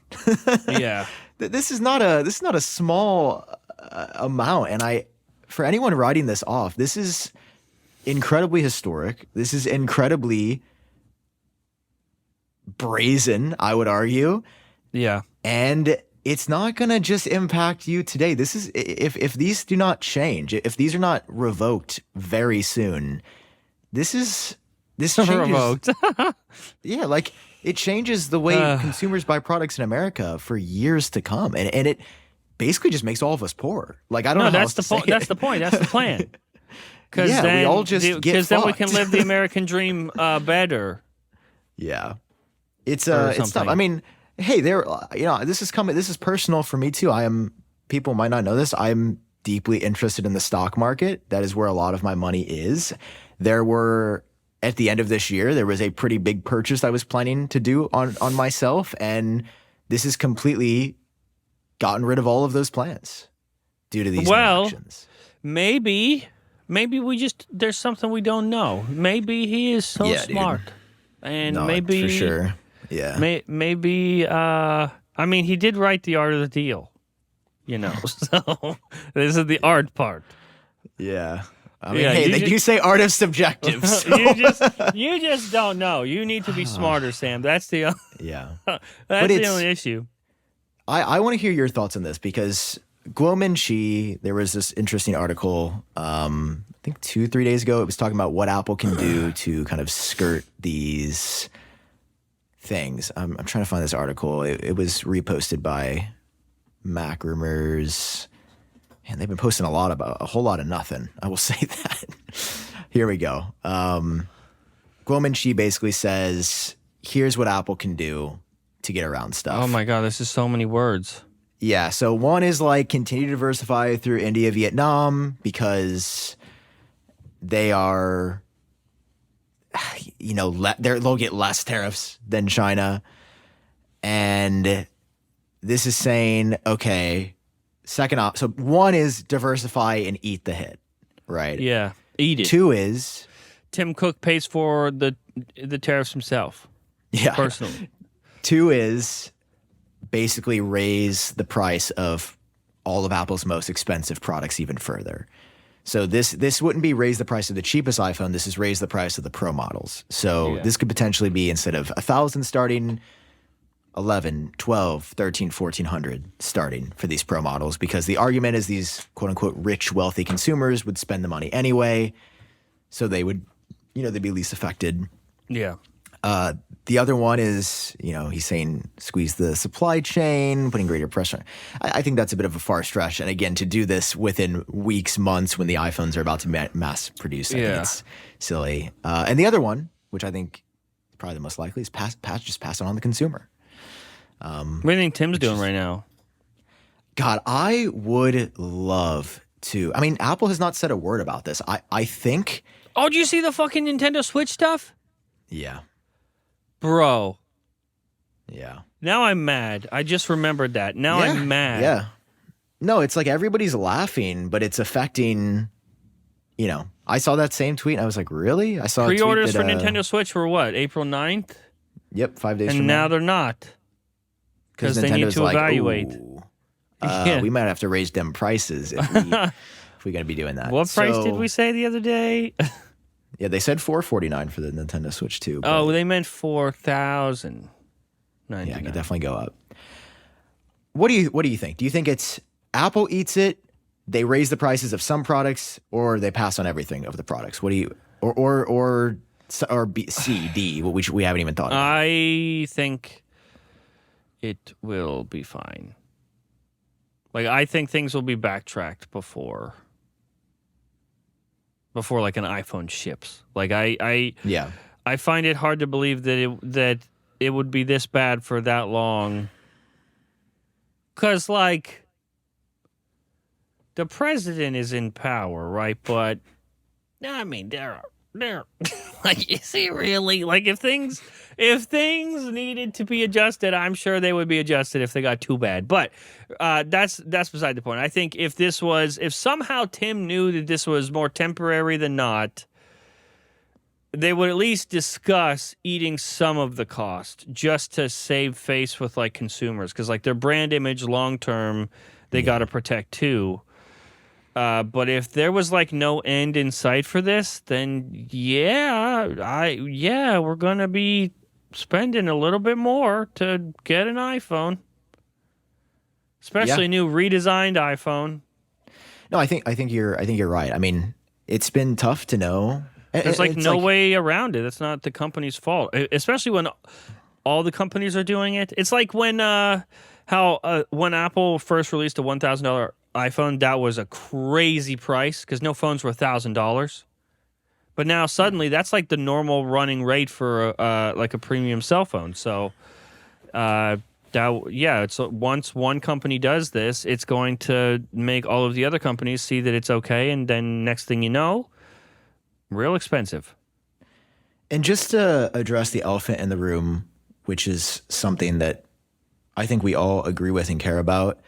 Yeah. This is not a small amount. And for anyone writing this off, this is incredibly historic. This is incredibly brazen, I would argue. Yeah. And it's not going to just impact you today. This is if these do not change, if these are not revoked very soon, this changes. Revoked. Yeah, like it changes the way consumers buy products in America for years to come, and it basically just makes all of us poor. Like I don't know. That's the point. That's the point. That's the plan. Because yeah, we all just get because then we can fucked. live the American dream better. Yeah, it's tough. I mean, hey, this is personal for me too. People might not know this. I'm deeply interested in the stock market. That is where a lot of my money is. At the end of this year, there was a pretty big purchase I was planning to do on myself, and this has completely gotten rid of all of those plans due to these actions. Maybe there's something we don't know. Maybe he is so smart, and maybe for sure. Yeah. Maybe. I mean, he did write The Art of the Deal. So this is the art part. Yeah. I mean, hey, they do say art of subjective. So. you just don't know. You need to be smarter, Sam. That's the the only issue. I want to hear your thoughts on this because Quo Ming Chi, there was this interesting article, I think 2-3 days ago. It was talking about what Apple can do to kind of skirt these things. I'm trying to find this article. It was reposted by Mac Rumors. And they've been posting a whole lot of nothing. I will say that. Here we go. Quo Ming Chi basically says, here's what Apple can do to get around stuff. Oh my God, this is so many words. Yeah, so one is like continue to diversify through India, Vietnam, because they are, they'll get less tariffs than China. And this is saying, okay, so one is diversify and eat the hit, right? Yeah, eat it. 2 is Tim Cook pays for the tariffs himself. Yeah, personally. 2 is basically raise the price of all of Apple's most expensive products even further. So this wouldn't be raise the price of the cheapest iPhone. This is raise the price of the Pro models. So this could potentially be, instead of 1,000 starting, 11, 12, 13, 1,400 starting for these Pro models, because the argument is these quote unquote rich, wealthy consumers would spend the money anyway. So they would, they'd be least affected. Yeah. The other one is, he's saying squeeze the supply chain, putting greater pressure. I think that's a bit of a far stretch. And again, to do this within weeks, months, when the iPhones are about to mass produce, I think it's silly. And the other one, which I think is probably the most likely, is just pass it on the consumer. What do you think Tim's doing right now? God, I would love to. I mean, Apple has not said a word about this. I think. Oh, did you see the fucking Nintendo Switch stuff? Yeah. Bro. Yeah. Now I'm mad. I just remembered that. Now I'm mad. Yeah. No, it's like everybody's laughing, but it's affecting, I saw that same tweet and I was like, really? I saw pre-orders for Nintendo Switch were what? April 9th? Yep, 5 days and from now. And now they're not. Because they need to evaluate. We might have to raise them prices if we're going to be doing that. What price did we say the other day? Yeah, they said $449 for the Nintendo Switch 2. Oh, they meant $4,000. Yeah, it could definitely go up. What do you think? Do you think it's Apple eats it, they raise the prices of some products, or they pass on everything of the products? What do you or B, C, D, which we haven't even thought about? I think it will be fine. Like, I think things will be backtracked before like an iPhone ships. Like I find it hard to believe that it would be this bad for that long. 'Cause like the president is in power, right? But I mean, they're like, is he really? Like, if if things needed to be adjusted, I'm sure they would be adjusted if they got too bad. But that's beside the point. I think if somehow Tim knew that this was more temporary than not, they would at least discuss eating some of the cost just to save face with like consumers, because like their brand image long term, they got to protect too. But if there was like no end in sight for this, then we're gonna be spending a little bit more to get an iPhone, especially a new redesigned iPhone. No, I think you're right. I mean, it's been tough to know. There's like no way around it. It's not the company's fault, especially when all the companies are doing it. It's like when when Apple first released a $1,000 iPhone, that was a crazy price because no phones were $1,000. But now suddenly that's like the normal running rate for like a premium cell phone. So it's once one company does this, it's going to make all of the other companies see that it's okay, and then next thing you know, real expensive. And just to address the elephant in the room, which is something that I think we all agree with and care about,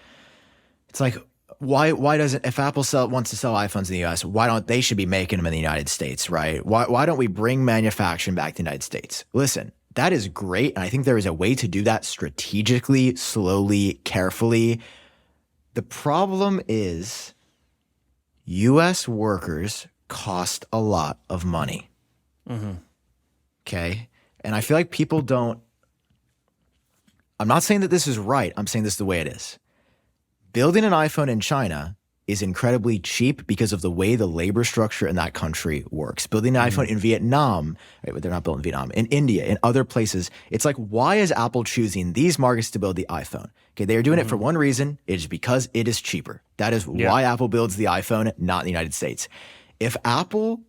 it's like, why doesn't, if Apple wants to sell iPhones in the US, why don't they should be making them in the United States, right? Why don't we bring manufacturing back to the United States? Listen, that is great, and I think there is a way to do that strategically, slowly, carefully. The problem is US workers cost a lot of money. Mm-hmm. Okay? And I feel like people don't, I'm not saying that this is right. I'm saying this is the way it is. Building an iPhone in China is incredibly cheap because of the way the labor structure in that country works. Building an iPhone in Vietnam, right, they're not built in Vietnam, in India, in other places, it's like, why is Apple choosing these markets to build the iPhone? Okay, they are doing it for one reason. It is because it is cheaper. That is why Apple builds the iPhone, not in the United States. If Apple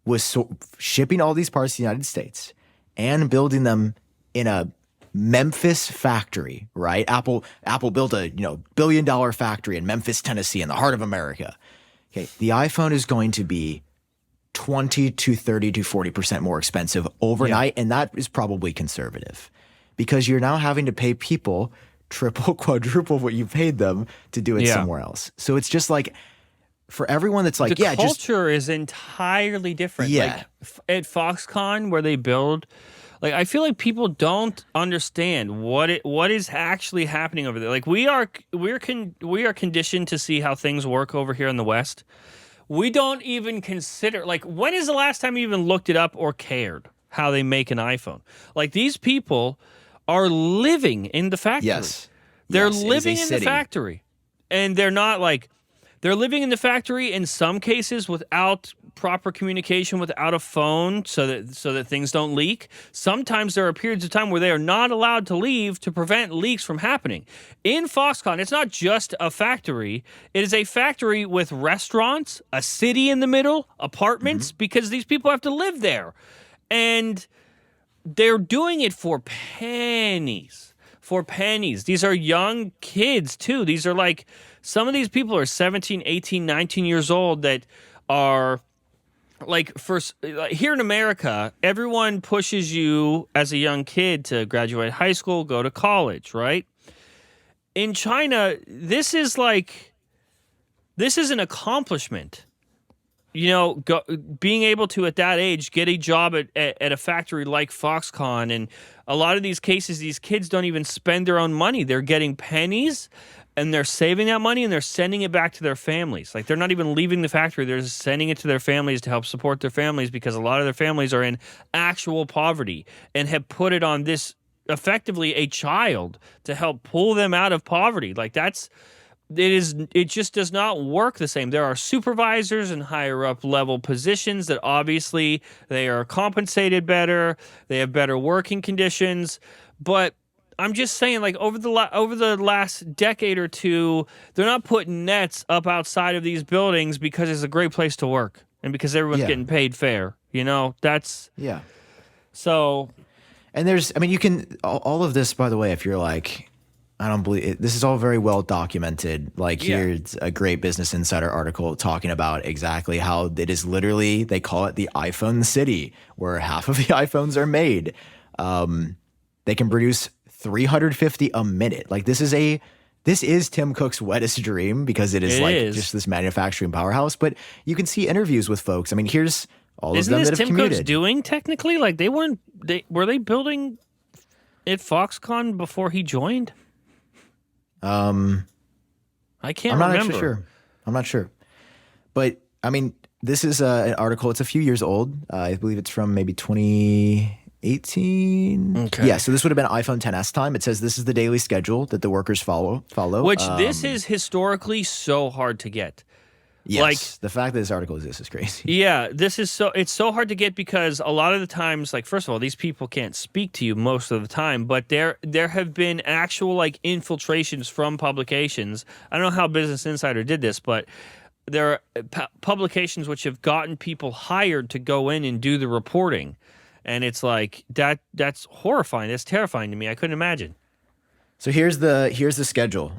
was shipping all these parts to the United States and building them in a Memphis factory, right? Apple built a $1 billion factory in Memphis, Tennessee, in the heart of America. Okay, the iPhone is going to be 20 to 30 to 40% more expensive overnight, and that is probably conservative because you're now having to pay people triple, quadruple what you paid them to do it somewhere else. So it's just like, for everyone that's like, the culture is entirely different. Yeah. Like at Foxconn, where they build, like I feel like people don't understand what is actually happening over there. Like we are conditioned to see how things work over here in the West. We don't even consider, like, when is the last time you even looked it up or cared how they make an iPhone? Like, these people are living in the factory. Yes. They're living in the factory. And they're not like, they're living in the factory in some cases without proper communication, without a phone, so that things don't leak. Sometimes there are periods of time where they are not allowed to leave to prevent leaks from happening. In Foxconn, it's not just a factory. It is a factory with restaurants, a city in the middle, apartments, because these people have to live there. And they're doing it for pennies. For pennies. These are young kids, too. These are like, some of these people are 17, 18, 19 years old that are like, here in America, everyone pushes you as a young kid to graduate high school, go to college, right? In China, this is an accomplishment. Being able to, at that age, get a job at a factory like Foxconn. And a lot of these cases, these kids don't even spend their own money. They're getting pennies, and they're saving that money, and they're sending it back to their families. Like, they're not even leaving the factory. They're just sending it to their families to help support their families, because a lot of their families are in actual poverty and have put it on this, effectively, a child to help pull them out of poverty. Like, it just does not work the same. There are supervisors and higher up level positions that obviously they are compensated better. They have better working conditions. But I'm just saying, like, over the last decade or two, they're not putting nets up outside of these buildings because it's a great place to work and because everyone's getting paid fair. That's... Yeah. So... And you can... All of this, by the way, if you're like... I don't believe it. This is all very well documented. Like, here's a great Business Insider article talking about exactly how it is literally, they call it the iPhone city, where half of the iPhones are made. They can produce 350 a minute. Like this is Tim Cook's wettest dream because it is just this manufacturing powerhouse. But you can see interviews with folks. I mean, here's all of them that have Tim commuted. Cook's doing technically? Like were they building at Foxconn before he joined? I can't remember. Actually sure. I'm not sure. But I mean, this is an article. It's a few years old. I believe it's from maybe 2018. Okay. Yeah, so this would have been iPhone XS time. It says this is the daily schedule that the workers follow. Which this is historically so hard to get. Yes, like, the fact that this article exists is crazy. Yeah, it's so hard to get because a lot of the times, like, first of all, these people can't speak to you most of the time, but there have been actual like infiltrations from publications. I don't know how Business Insider did this, but there are publications which have gotten people hired to go in and do the reporting. And it's like that's horrifying. That's terrifying to me. I couldn't imagine. So here's the schedule.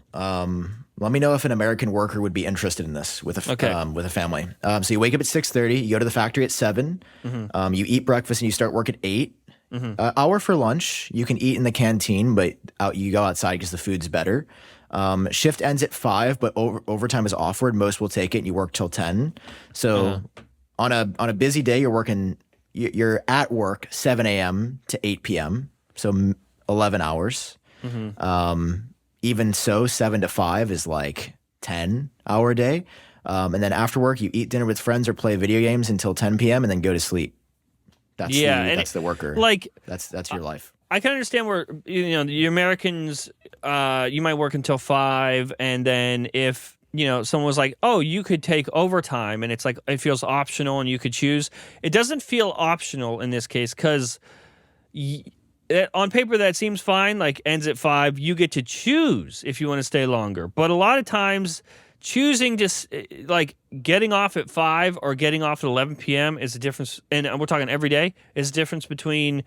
Let me know if an American worker would be interested in this with a family. So you wake up at 6:30. You go to the factory at 7. Mm-hmm. You eat breakfast and you start work at 8. Mm-hmm. Hour for lunch. You can eat in the canteen, but you go outside because the food's better. Shift ends at 5, but overtime is offered. Most will take it, and you work till 10. So on a busy day, you're at work 7 a.m. to 8 p.m. So 11 hours. Mm-hmm. Even so, 7 to 5 is like 10-hour day. And then after work, you eat dinner with friends or play video games until 10 p.m. and then go to sleep. That's the worker. Like that's your life. I can understand where the Americans, you might work until 5, and then if someone was like, "Oh, you could take overtime," and it's like it feels optional and you could choose. It doesn't feel optional in this case because on paper that seems fine. Like ends at 5, you get to choose if you want to stay longer. But a lot of times, choosing just like getting off at 5 or getting off at 11 p.m. is a difference. And we're talking every day is a difference between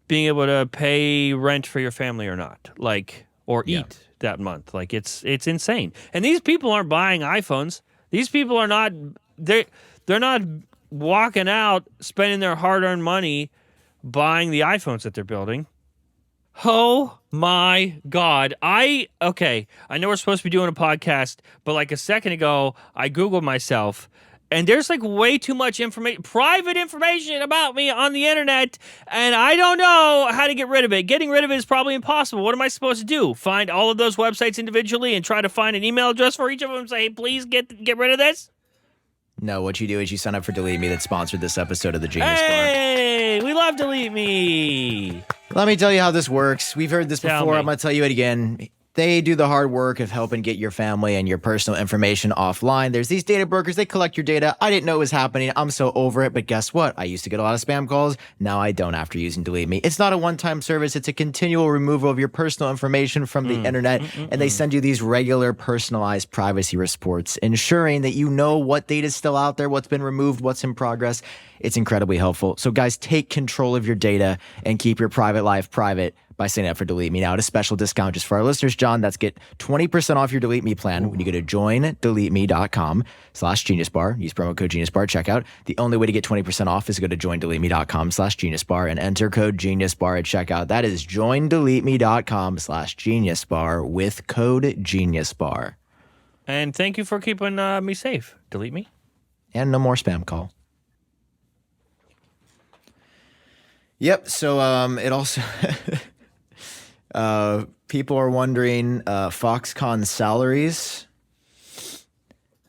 being able to pay rent for your family or not, or eat that month. Like it's insane. And these people aren't buying iPhones. These people are not. They're not walking out spending their hard-earned money buying the iPhones that they're building. Oh my God. I know we're supposed to be doing a podcast, but like a second ago, I Googled myself, and there's like way too much private information about me on the internet, and I don't know how to get rid of it. Getting rid of it is probably impossible. What am I supposed to do? Find all of those websites individually and try to find an email address for each of them and say, hey, please get rid of this? No, what you do is you sign up for DeleteMe that sponsored this episode of the Genius Bar. Hey, we love DeleteMe. Let me tell you how this works. We've heard this Tell before. me. I'm going to tell you it again. They do the hard work of helping get your family and your personal information offline. There's these data brokers. They collect your data. I didn't know it was happening. I'm so over it. But guess what? I used to get a lot of spam calls. Now I don't after using DeleteMe. It's not a one-time service. It's a continual removal of your personal information from the internet. And they send you these regular personalized privacy reports, ensuring that you know what data is still out there, what's been removed, what's in progress. It's incredibly helpful. So guys, take control of your data and keep your private life private by signing up for DeleteMe. Now, at a special discount just for our listeners, John, that's get 20% off your DeleteMe plan when you go to joindeleteme.com/geniusbar. Use promo code geniusbar checkout. The only way to get 20% off is to go to joindeleteme.com/geniusbar and enter code geniusbar at checkout. That is joindeleteme.com/geniusbar with code geniusbar. And thank you for keeping me safe. DeleteMe. And no more spam call. Yep. So it also people are wondering Foxconn salaries.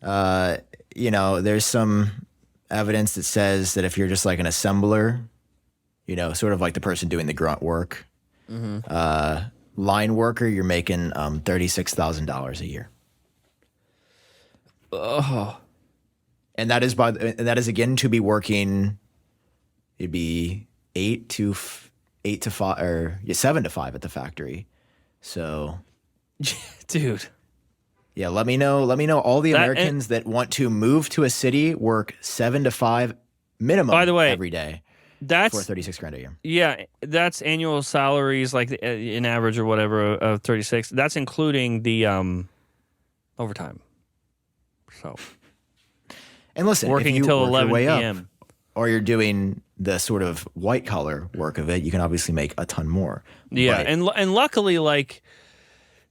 There's some evidence that says that if you're just like an assembler, sort of like the person doing the grunt work, line worker, you're making $36,000 a year. Oh, and that is again to be working. It'd be 8 to 5 or 7 to 5 at the factory. So, dude. Yeah, let me know all the Americans that want to move to a city work 7 to 5 minimum by the way, every day. That's for $36,000 a year. Yeah, that's annual salaries like in average or whatever of 36. That's including the overtime. So, and listen, working if you until work 11 your way p.m. up or you're doing the sort of white collar work of it, you can obviously make a ton more. Yeah, But, and luckily, like,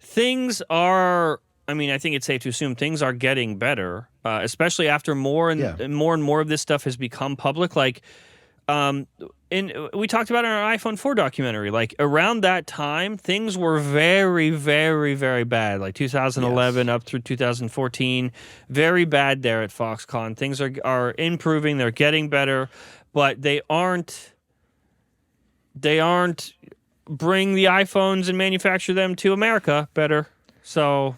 things are. I mean, I think it's safe to assume things are getting better, especially after more and more of this stuff has become public. Like, and we talked about it in our iPhone 4 documentary. Like, around that time, things were very, very, very bad. Like 2011 up through 2014, very bad there at Foxconn. Things are improving. They're getting better, but they aren't. Bring the iPhones and manufacture them to America better. So,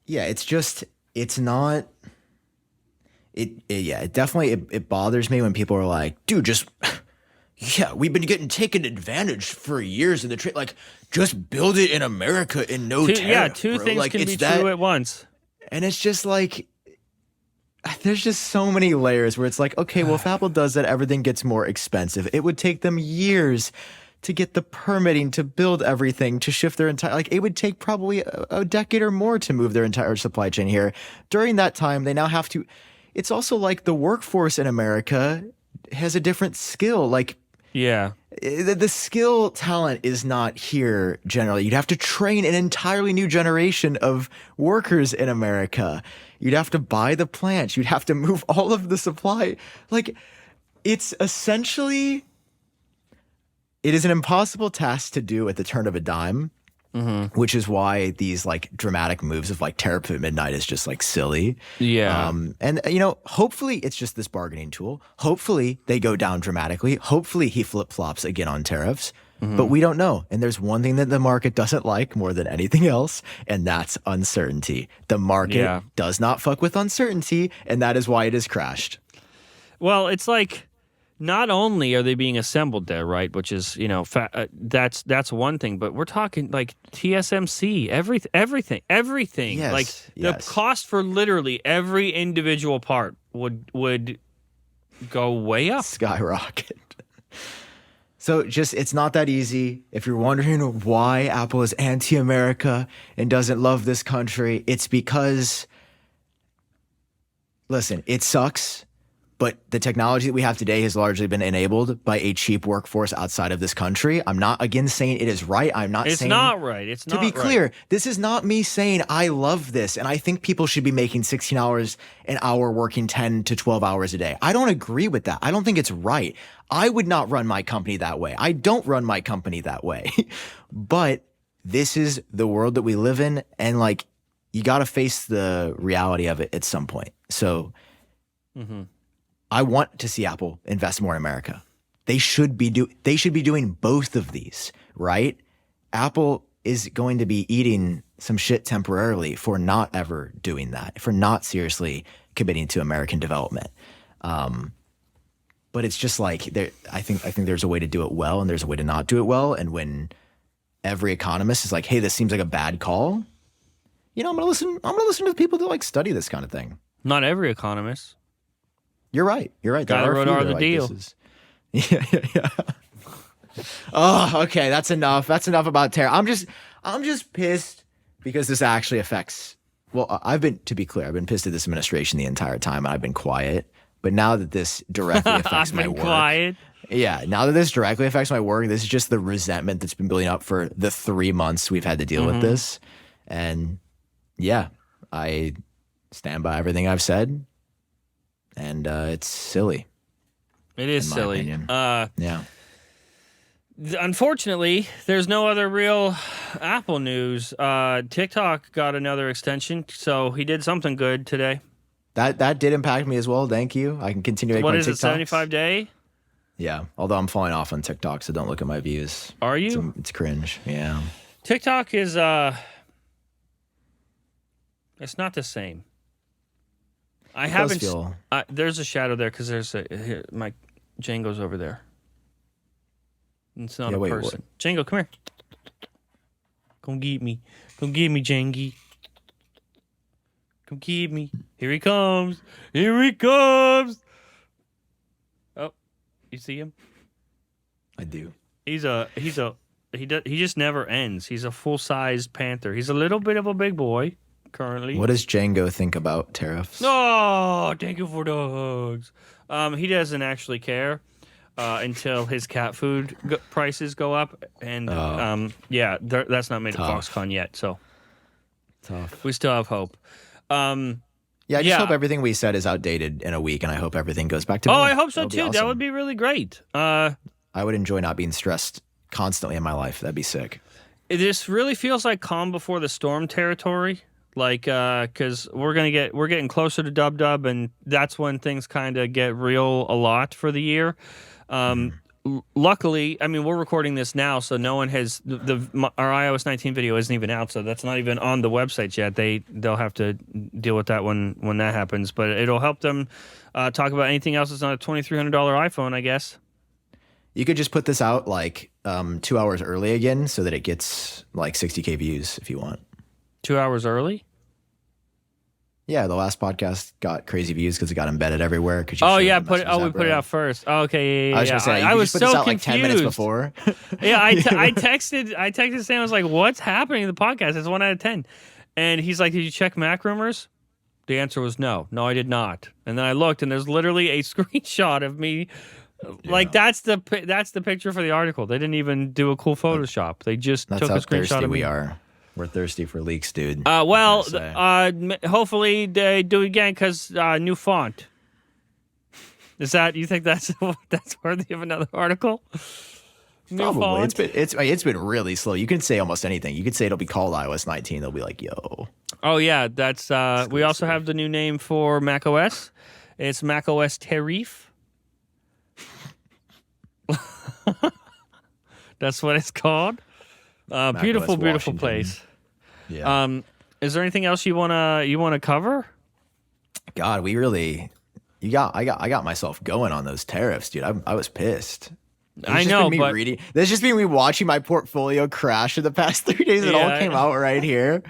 yeah, it's not. It definitely it bothers me when people are like, dude, just we've been getting taken advantage for years in the trade. Like, just build it in America in no tariff. Yeah, two bro. things Like, can it's be that, true at once. and it's just like. There's just so many layers where it's like, okay, well, if Apple does that, everything gets more expensive. It would take them years to get the permitting to build everything, to shift their entire, like, it would take probably a decade or more to move their entire supply chain here. During that time, they now have to, it's also like the workforce in America has a different skill. Like, Yeah. the skill talent is not here generally. You'd have to train an entirely new generation of workers in America. You'd have to buy the plants. You'd have to move all of the supply. Like, it's essentially, it is an impossible task to do at the turn of a dime, which is why these like dramatic moves of like tariff at midnight is just like silly. Yeah. And hopefully it's just this bargaining tool. Hopefully they go down dramatically. Hopefully he flip-flops again on tariffs. But we don't know. And there's one thing that the market doesn't like more than anything else, and that's uncertainty. The market does not fuck with uncertainty, and that is why it has crashed. Well, it's like, not only are they being assembled there, right? Which is, that's one thing. But we're talking like TSMC, everything. Yes, like the cost for literally every individual part would go way up, skyrocket. So it's not that easy. If you're wondering why Apple is anti-America and doesn't love this country, it's because, listen, it sucks. But the technology that we have today has largely been enabled by a cheap workforce outside of this country. I'm not, again, saying it is right. I'm not saying... It's not right. It's not right. To be clear, this is not me saying I love this and I think people should be making $16 an hour working 10 to 12 hours a day. I don't agree with that. I don't think it's right. I would not run my company that way. I don't run my company that way. But this is the world that we live in, and like, you got to face the reality of it at some point. So... I want to see Apple invest more in America. They should be doing both of these, right? Apple is going to be eating some shit temporarily for not ever doing that, for not seriously committing to American development. But it's just like, I think there's a way to do it well and there's a way to not do it well. And when every economist is like, hey, this seems like a bad call, I'm gonna listen to the people that like study this kind of thing. Not every economist. You're right. Guy that wrote the deal. Yeah. Oh, okay. That's enough. That's enough about terror. I'm just pissed because this actually affects. Well, to be clear, I've been pissed at this administration the entire time, and I've been quiet. But now that this directly affects my work, quiet. Yeah. Now that this directly affects my work, this is just the resentment that's been building up for the 3 months we've had to deal with this. And yeah, I stand by everything I've said. And it's silly. It is silly. Yeah. Unfortunately, there's no other real Apple news. TikTok got another extension, so he did something good today. That did impact me as well. Thank you. I can continue to make What my is it, 75 day? Yeah. Although I'm falling off on TikTok, so don't look at my views. Are you? It's cringe. Yeah. TikTok is it's not the same. I haven't. There's a shadow there because my Jango's over there. It's not a person. What? Jango, come here. Come get me. Come get me, Jangy. Come get me. Here he comes. Here he comes. Oh, you see him? I do. He just never ends. He's a full-sized panther. He's a little bit of a big boy. currently. What does Jango think about tariffs? Oh, thank you for the hugs. He doesn't actually care until his cat food prices go up, and that's not made Tough. at Foxconn yet, so Tough. we still have hope. I just hope everything we said is outdated in a week, and I hope everything goes back to Oh, normal. I hope so That would be too. That awesome. would be really great. I would enjoy not being stressed constantly in my life. That'd be sick. This really feels like calm before the storm territory. Like, because we're getting closer to Dub, and that's when things kind of get real a lot for the year. Luckily, I mean, we're recording this now, so no one has our iOS 19 video isn't even out, so that's not even on the website yet. They'll have to deal with that when that happens, but it'll help them talk about anything else that's not a $2,300 iPhone, I guess. You could just put this out like 2 hours early again, so that it gets like 60K views if you want. 2 hours early? Yeah, the last podcast got crazy views because it got embedded everywhere. We put it out first. Oh, okay, yeah. I was gonna say, I was put so this out confused. like 10 minutes before. Yeah, I texted Sam. I was like, "What's happening in the podcast? It's 1 out of 10." And he's like, "Did you check Mac rumors?" The answer was no. No, I did not. And then I looked, and there's literally a screenshot of me. Like that's the picture for the article. They didn't even do a cool Photoshop. They just took a screenshot thirsty of me. we are. We're thirsty for leaks, dude. Hopefully they do it again because new font. Is that you think that's worthy of another article? New Probably. font? It's been really slow. You can say almost anything. You could say it'll be called iOS 19. They'll be like, yo. Oh yeah, that's we also have the new name for macOS. It's macOS Tariffs. That's what it's called. Beautiful Washington. place. Yeah. Is there anything else you wanna cover? God, I got myself going on those tariffs, dude. I was pissed. I know, but There's just been me watching my portfolio crash in the past 3 days. It all came out right here.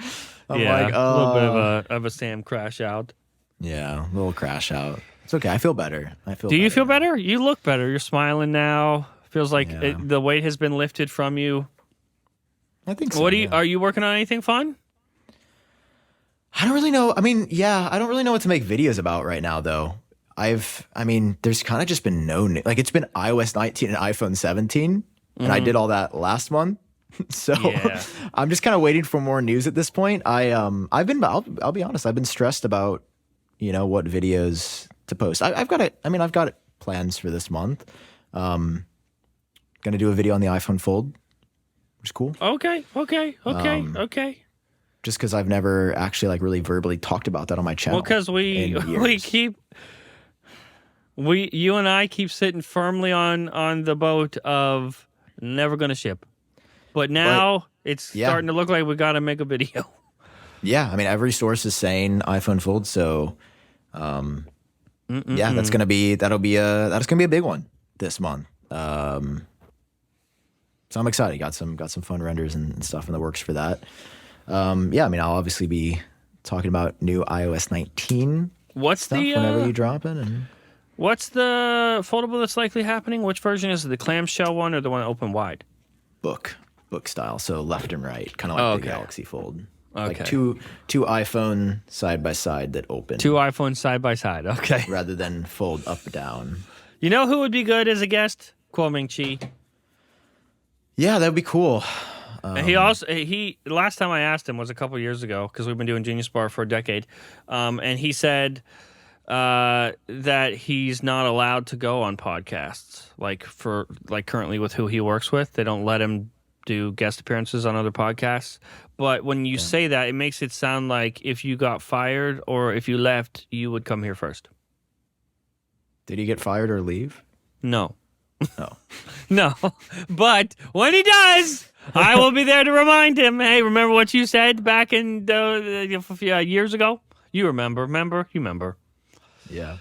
I'm like, a little bit of a Sam crash out. Yeah, a little crash out. It's okay. I feel better. Do you feel better? You look better. You're smiling now. Feels like the weight has been lifted from you. I think so. Are you working on anything fun? I don't really know. I mean, I don't really know what to make videos about right now, though. There's kind of just been it's been iOS 19 and iPhone 17, and I did all that last month. So I'm just kind of waiting for more news at this point. I'll be honest, I've been stressed about, what videos to post. I've got plans for this month. Gonna do a video on the iPhone Fold, which is cool. Okay. Just because I've never actually really verbally talked about that on my channel. Well, because you and I keep sitting firmly on the boat of never gonna ship, but now it's starting to look like we got to make a video. Yeah, every source is saying iPhone Fold, so that's gonna be a big one this month. So I'm excited. Got some fun renders and stuff in the works for that. I'll obviously be talking about new iOS 19. What's stuff whenever you drop it? And what's the foldable that's likely happening? Which version is it? The clamshell one or the one open wide? Book style, so left and right, kind of like the Galaxy Fold. Okay. Like two iPhone side by side that open. Two iPhones side by side. Okay. Rather than fold up down. You know who would be good as a guest? Quo Ming Chi. Yeah, that would be cool. Last time I asked him was a couple years ago because we've been doing Genius Bar for a decade, and he said that he's not allowed to go on podcasts currently with who he works with. They don't let him do guest appearances on other podcasts. But when you say that, it makes it sound like if you got fired or if you left, you would come here first. Did he get fired or leave? No. Oh. No. But when he does, I will be there to remind him, hey, remember what you said back in years ago? You remember. You remember. Yeah.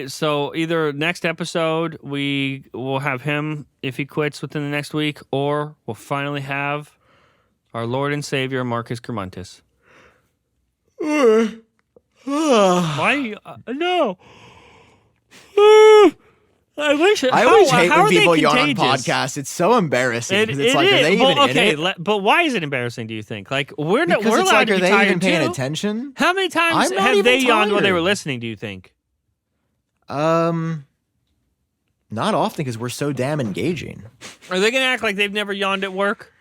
So either next episode we will have him if he quits within the next week, or we'll finally have our Lord and Savior Marcus Kermontis. Why? No. I wish. I always hate how when are they people yawn on contagious? podcasts. It's so embarrassing. 'Cause it's It like, are is. they even Well, in it? but why is it embarrassing? Do you think? Like we're not. Because We're it's allowed like, to are be they tired even paying too. attention? How many times I'm not have even they yawned while they tired. were listening? Do you think? Not often because we're so damn engaging. Are they gonna act like they've never yawned at work?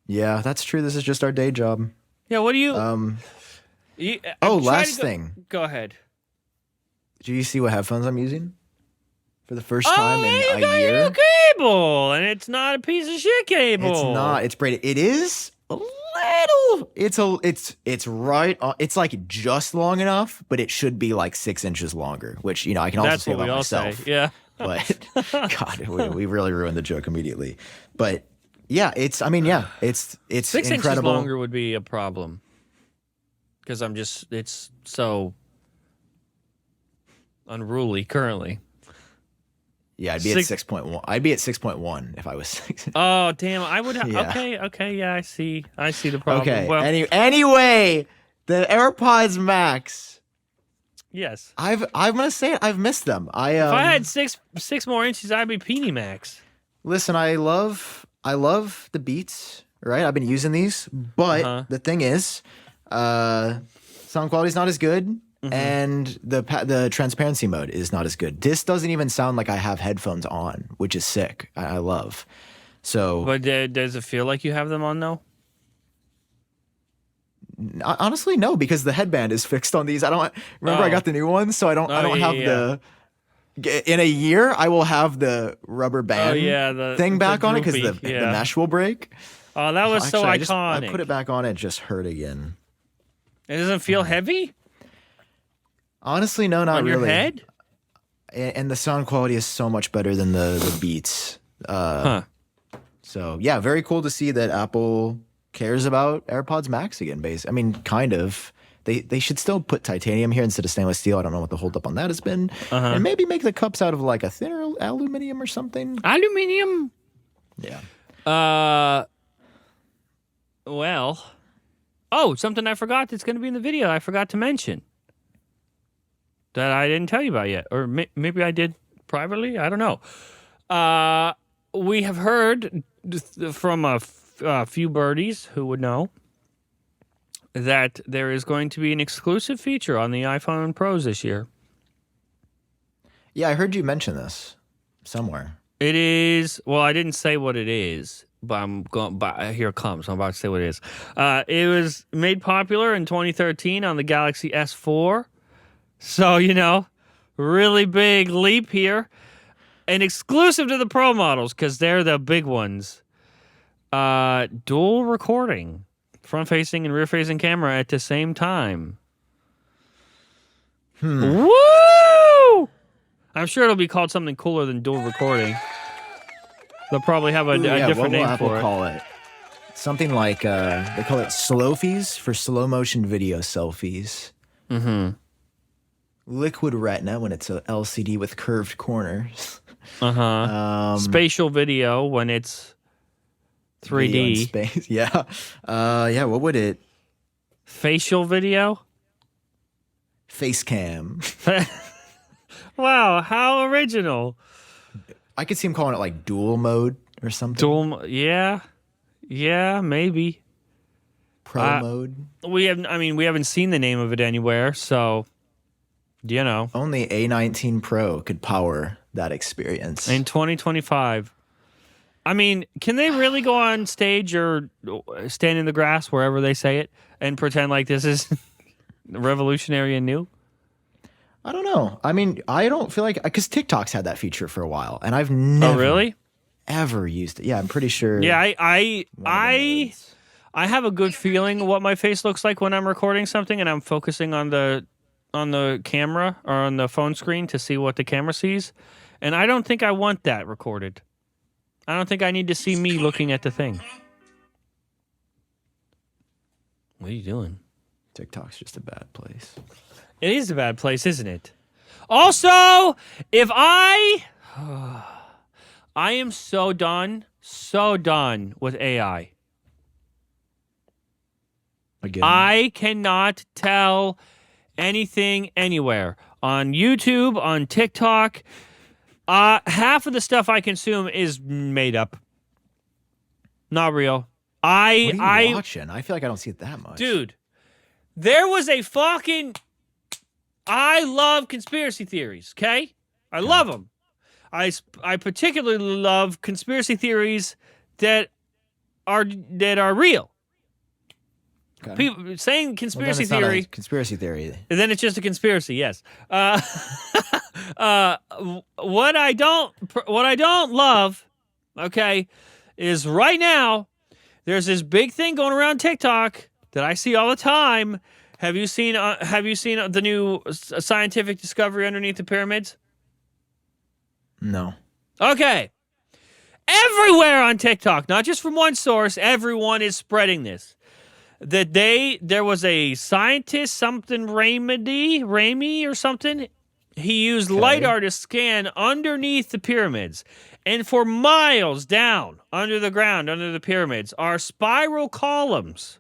Yeah, that's true. This is just our day job. Yeah. What do you? Last thing. Go ahead. Do you see what headphones I'm using? For the first Oh, time yeah, you in got a a year. new cable, and it's not a piece of shit cable. It's not. It's braided. It is a little. It's right. It's like just long enough, but it should be like 6 inches longer. Which I can also That's say what we about all myself. say. Yeah. But God, we really ruined the joke immediately. But yeah, it's. I mean, yeah, it's 6 incredible. inches longer would be a problem. Because it's so unruly currently. Yeah, I'd be at 6.1. I'd be at 6.1 if I was 6. Oh damn! I would. Yeah. Okay. Yeah, I see the problem. Okay. Well, Anyway, the AirPods Max. yes. I'm gonna say it. I've missed them. If I had six more inches, I'd be Peony Max. Listen, I love the Beats. Right, I've been using these, but the thing is, sound quality is not as good. And the transparency mode is not as good. This doesn't even sound like I have headphones on, which is sick. I love. So, But does it feel like you have them on though? honestly, no, because the headband is fixed on these. I don't remember. I got the new ones, so I don't have the. In a year, I will have the rubber band thing back on it because the mesh will break. Oh, that was so iconic. I put it back on. It just hurt again. It doesn't feel heavy. Honestly, no, not on really. Your head? And the sound quality is so much better than the Beats. So yeah, very cool to see that Apple cares about AirPods Max again. I mean, kind of. They should still put titanium here instead of stainless steel. I don't know what the holdup on that has been. And maybe make the cups out of like a thinner aluminum or something. Aluminum? Yeah. Well. Oh, something I forgot that's going to be in the video I forgot to mention. That I didn't tell you about yet. Or maybe I did privately. I don't know. We have heard from a few birdies who would know that there is going to be an exclusive feature on the iPhone Pros this year. Yeah, I heard you mention this somewhere. It is, well, I didn't say what it is, but here it comes. I'm about to say what it is. It was made popular in 2013 on the Galaxy S4. So, really big leap here. And exclusive to the Pro models, because they're the big ones. Dual recording. Front-facing and rear-facing camera at the same time. Woo! I'm sure it'll be called something cooler than dual recording. They'll probably have a different name Apple for it. Call it? Something like, they call it Slowfies for slow-motion video selfies. Mm-hmm. Liquid Retina when it's a LCD with curved corners. Spatial video when it's 3D. Video in space. Yeah. What would it? Facial video? Face cam. Wow, how original. I could see him calling it like dual mode or something. Yeah, maybe. Pro mode. We haven't seen the name of it anywhere, so only A19 Pro could power that experience. In 2025. I mean, can they really go on stage or stand in the grass, wherever they say it, and pretend like this is revolutionary and new? I don't know. I mean, I don't feel like, because TikTok's had that feature for a while, and I've never ever used it. Yeah, I'm pretty sure. Yeah, I have a good feeling what my face looks like when I'm recording something and I'm focusing on the camera or on the phone screen to see what the camera sees, and I don't think I want that recorded. I don't think I need to see me looking at the thing. What are you doing? TikTok's just a bad place. It is a bad place, isn't it? Also, if I am so done with AI. Again. I cannot tell anything anywhere. On YouTube, on TikTok, Half of the stuff I consume is made up, not real. What are you watching? I feel like I don't see it that much. Dude, there was a fucking. I love conspiracy theories. Okay, I love them. I particularly love conspiracy theories that are real. Okay. People saying conspiracy well, then it's not theory. a conspiracy theory. And then it's just a conspiracy. Yes. What I don't love, okay, is right now there's this big thing going around TikTok that I see all the time. Have you seen the new scientific discovery underneath the pyramids? No. Okay. Everywhere on TikTok, not just from one source, everyone is spreading this. That there was a scientist, something Ramey or something. He used LiDAR to scan underneath the pyramids. And for miles down under the ground, under the pyramids, are spiral columns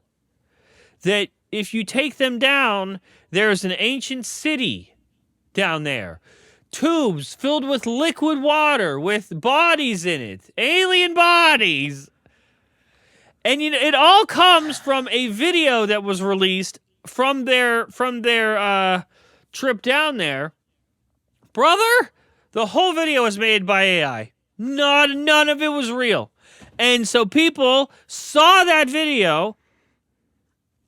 that if you take them down, there's an ancient city down there. Tubes filled with liquid water with bodies in it. Alien bodies. And you know, it all comes from a video that was released from their trip down there. Brother, the whole video was made by AI. None of it was real. And so people saw that video,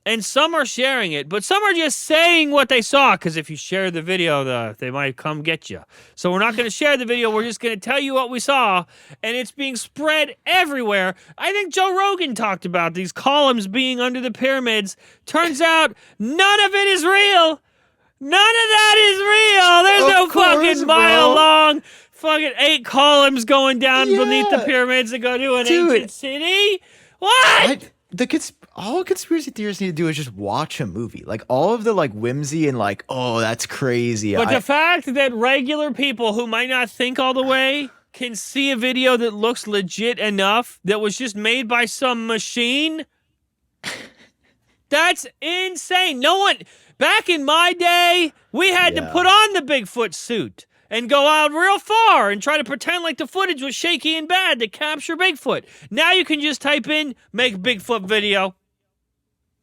and some are sharing it, but some are just saying what they saw, because if you share the video, they might come get you. So we're not going to share the video. We're just going to tell you what we saw, and it's being spread everywhere. I think Joe Rogan talked about these columns being under the pyramids. Turns out none of it is real. None of that is real. There's no fucking mile-long fucking 8 columns going down beneath the pyramids to go to an ancient city. What? All conspiracy theorists need to do is just watch a movie. Like, all of the, like, whimsy and, like, oh, that's crazy. But the fact that regular people who might not think all the way can see a video that looks legit enough that was just made by some machine, that's insane. No one... Back in my day, we had to put on the Bigfoot suit and go out real far and try to pretend like the footage was shaky and bad to capture Bigfoot. Now you can just type in, make Bigfoot video,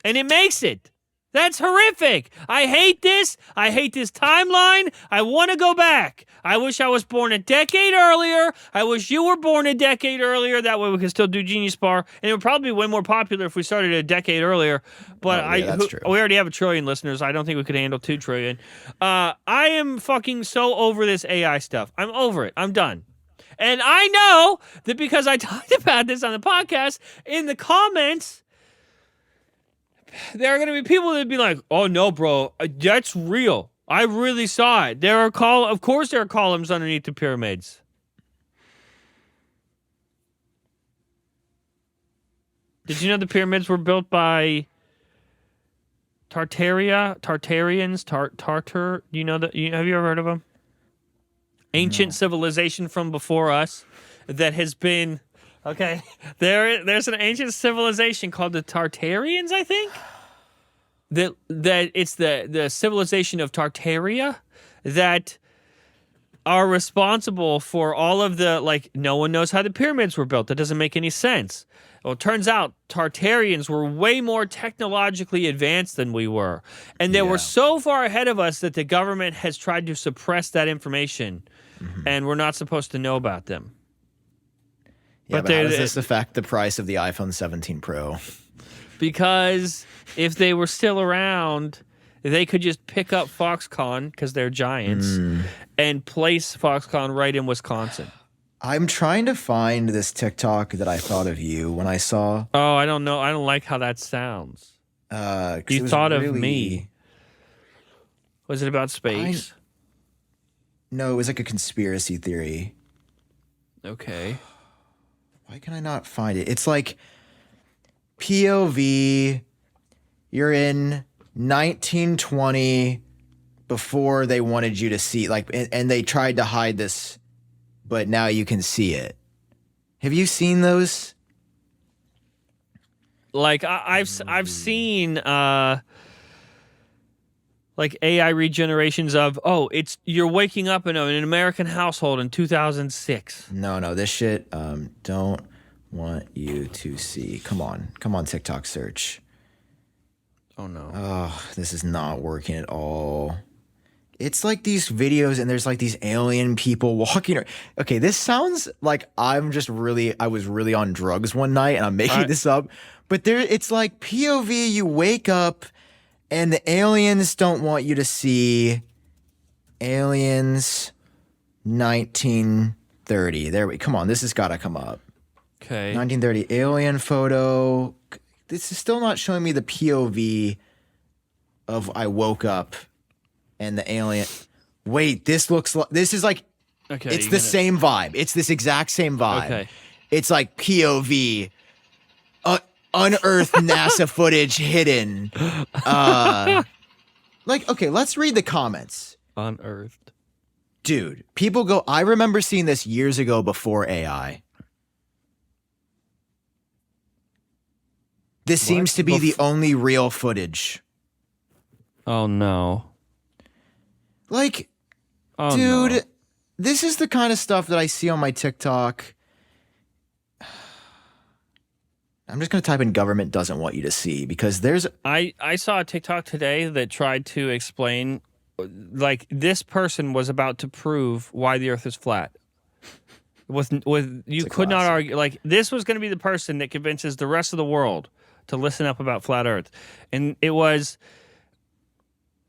and it makes it. That's horrific. I hate this. I hate this timeline. I want to go back. I wish I was born a decade earlier. I wish you were born a decade earlier. That way we could still do Genius Bar. And it would probably be way more popular if we started a decade earlier. But that's true. We already have 1 trillion listeners. I don't think we could handle 2 trillion. I am fucking so over this AI stuff. I'm over it. I'm done. And I know that because I talked about this on the podcast, in the comments, there are going to be people that be like, oh, no, bro, that's real. I really saw it. Of course there are columns underneath the pyramids. Did you know the pyramids were built by Tartarians? Tartar? You know that? Have you ever heard of them? Ancient civilization from before us that has been... Okay, there's an ancient civilization called the Tartarians, I think. That it's the civilization of Tartaria that are responsible for all of the, like, no one knows how the pyramids were built. That doesn't make any sense. Well, it turns out Tartarians were way more technologically advanced than we were. And they were so far ahead of us that the government has tried to suppress that information, and we're not supposed to know about them. Yeah, but how does this affect the price of the iPhone 17 Pro? Because if they were still around, they could just pick up Foxconn, because they're giants, and place Foxconn right in Wisconsin. I'm trying to find this TikTok that I thought of you when I saw... Oh, I don't know. I don't like how that sounds. You thought of me. Was it about space? No, it was like a conspiracy theory. Okay. Why can I not find it? It's like POV, you're in 1920 before they wanted you to see, like, and they tried to hide this, but now you can see it. Have you seen those? Like, I've seen like AI regenerations of, oh, you're waking up in an American household in 2006. No, this shit don't want you to see. Come on, TikTok search. Oh no. Oh, this is not working at all. It's like these videos and there's like these alien people walking. Okay, this sounds like I was really on drugs one night and I'm making this up. But it's like POV, you wake up and the aliens don't want you to see. Aliens 1930. Come on, this has got to come up. Okay. 1930 alien photo. This is still not showing me the POV of I woke up and the alien. Wait, this is like, okay, it's the same vibe. It's this exact same vibe. Okay. It's like POV, unearthed NASA footage hidden. Like, okay, let's read the comments. Unearthed. Dude, people go, I remember seeing this years ago before AI. This seems to be the only real footage. Oh, no. Like, oh, dude, no. This is the kind of stuff that I see on my TikTok. I'm just going to type in government doesn't want you to see because there's... I saw a TikTok today that tried to explain, like, this person was about to prove why the earth is flat. You could not argue. Like, this was going to be the person that convinces the rest of the world to listen up about flat earth. And it was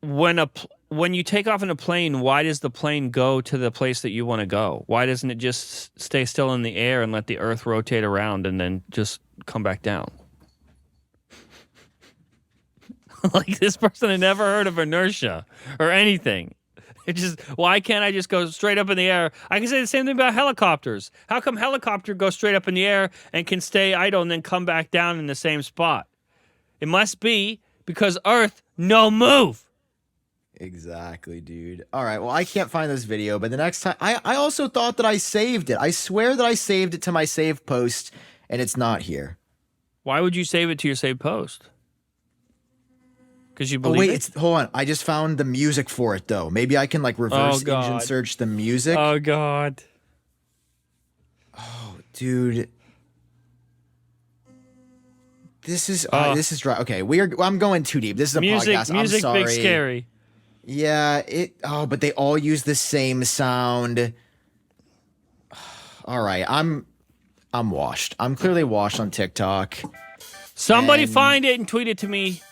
when you take off in a plane, why does the plane go to the place that you want to go? Why doesn't it just stay still in the air and let the earth rotate around and then just come back down? Like, this person had never heard of inertia or anything. It just, why can't I just go straight up in the air? I can say the same thing about helicopters. How come helicopter goes straight up in the air and can stay idle and then come back down in the same spot? It must be because Earth no move. Exactly, dude. All right, well, I can't find this video, but the next time... I also thought that I saved it. I swear that I saved it to my saved post, and it's not here. Why would you save it to your saved post? Because you believe it? Hold on. I just found the music for it, though. Maybe I can, like, reverse engine search the music. Oh, God. Oh, dude. This is dry. Okay, I'm going too deep. This is a podcast. Music, I'm sorry. big scary. Yeah, but they all use the same sound. All right, I'm washed. I'm clearly washed on TikTok. Somebody find it and tweet it to me.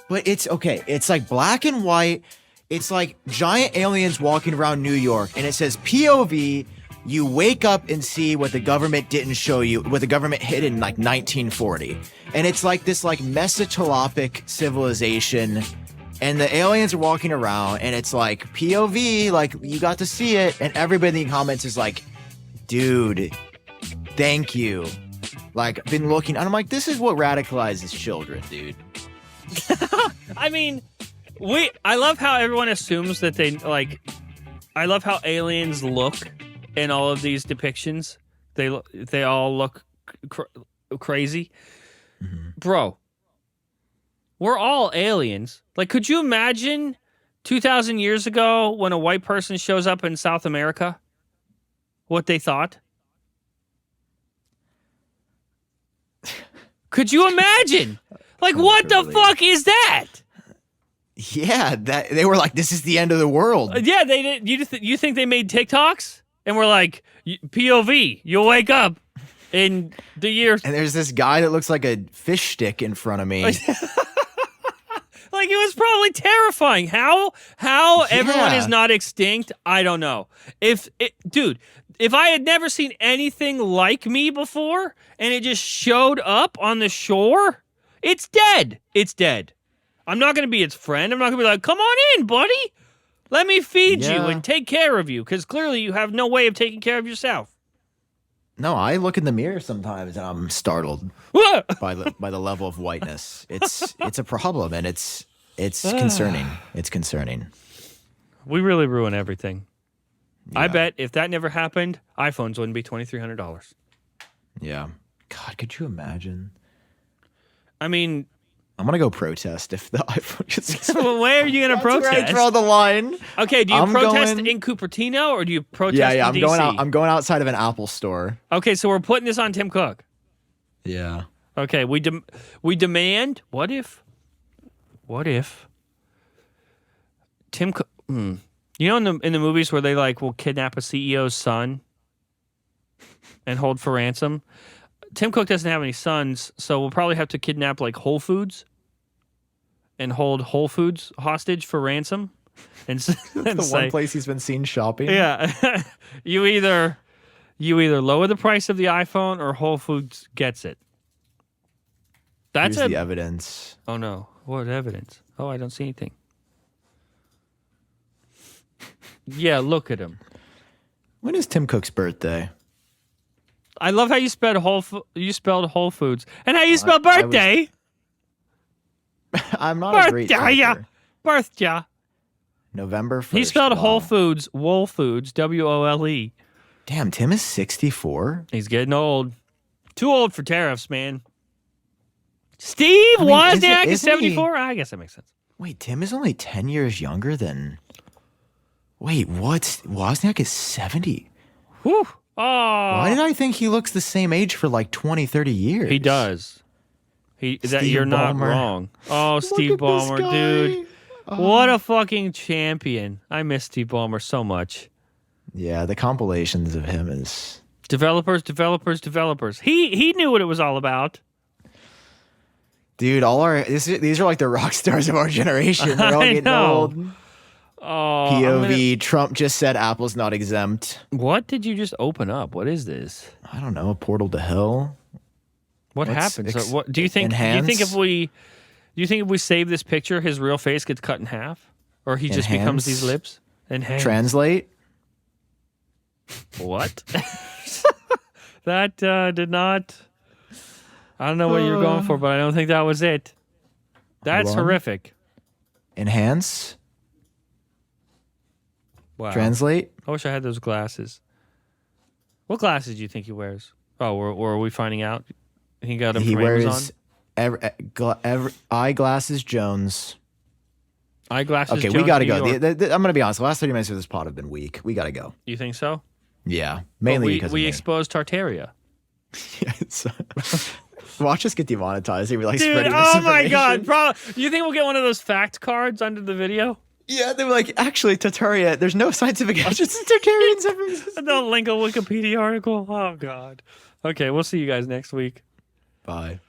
But it's okay. It's like black and white. It's like giant aliens walking around New York, and it says POV. You wake up and see what the government didn't show you, what the government hid in like 1940, and it's like this like mesotalopic civilization, and the aliens are walking around, and it's like POV, like you got to see it, and everybody in the comments is like, "Dude, thank you." Like, been looking, and I'm like, this is what radicalizes children, dude. I mean, I love how everyone assumes that they, like, I love how aliens look in all of these depictions. They all look crazy. Mm-hmm. Bro, we're all aliens. Like, could you imagine 2,000 years ago when a white person shows up in South America? What they thought? Could you imagine? Like, what the fuck is that? Yeah, they were like, this is the end of the world. Yeah, they did. You think they made TikToks and were like, POV, you'll wake up in the year. And there's this guy that looks like a fish stick in front of me. Like, it was probably terrifying. How everyone is not extinct, I don't know. Dude, if I had never seen anything like me before and it just showed up on the shore, it's dead. It's dead. I'm not going to be its friend. I'm not going to be like, come on in, buddy. Let me feed you and take care of you, because clearly you have no way of taking care of yourself. No, I look in the mirror sometimes and I'm startled by the level of whiteness. It's a problem, and it's concerning. It's concerning. We really ruin everything. Yeah. I bet if that never happened, iPhones wouldn't be $2,300. Yeah. God, could you imagine? I mean, I'm gonna go protest if the iPhone gets. Well, where are you gonna That's where protest? I draw the line. Okay, do you I'm protest going- in Cupertino or do you protest Yeah, in I'm DC? going out. I'm going outside of an Apple store. Okay, so we're putting this on Tim Cook. Yeah. Okay, we demand. What if Tim Cook? You know, in the movies where they like will kidnap a CEO's son and hold for ransom. Tim Cook doesn't have any sons, so we'll probably have to kidnap like Whole Foods and hold Whole Foods hostage for ransom. And, and The say, one place he's been seen shopping. yeah, you either lower the price of the iPhone or Whole Foods gets it. That's Here's the evidence. Oh no! What evidence? Oh, I don't see anything. Yeah, look at him. When is Tim Cook's birthday? I love how you spelled Whole Foods and how you spell birthday. I'm not a great typer. Birthday. November 1st. He spelled wow. Whole Foods, Wole Foods, WOLE. Damn, Tim is 64. He's getting old. Too old for tariffs, man. Steve mean, Wozniak is isn't he- 74. I guess that makes sense. Wait, Tim is only 10 years younger than. Wait, what? Wozniak is 70. Whew. Oh, Why did I think he looks the same age for like 20, 30 years? he does. Steve You're not Ballmer. wrong. Oh, Look Steve at this Ballmer, guy. dude. What a fucking champion. I miss Steve Ballmer so much. Yeah, the compilations of him is. Developers. He knew what it was all about. Dude, these are like the rock stars of our generation. They're all I getting know. old. Oh, POV, Trump just said Apple's not exempt. what did you just open up? What is this? I don't know, a portal to hell. What What's happens? What do you think? enhance? Do you think if we save this picture, his real face gets cut in half, or he just becomes Enhance? these lips? Enhance. Translate. What? That did not. I don't know what you were going for, but I don't think that was it. That's Hold on. horrific. Enhance. Wow. Translate. I wish I had those glasses. What glasses do you think he wears? Oh, or are we finding out? He got them He from wears Amazon. eyeglasses Jones. Eyeglasses. Okay, we Jones, gotta New go. York. I'm gonna be honest. The last 30 minutes of this pod have been weak. We gotta go. You think so? Yeah, But mainly because we of me. exposed Tartaria. Yeah, watch us get demonetized. They were like Dude, spreading oh my misinformation. god, you think we'll get one of those fact cards under the video? Yeah, they were like, actually, Tartaria. There's no scientific evidence that Tartarians ever existed. And they'll link a Wikipedia article. Oh god. Okay, we'll see you guys next week. Bye.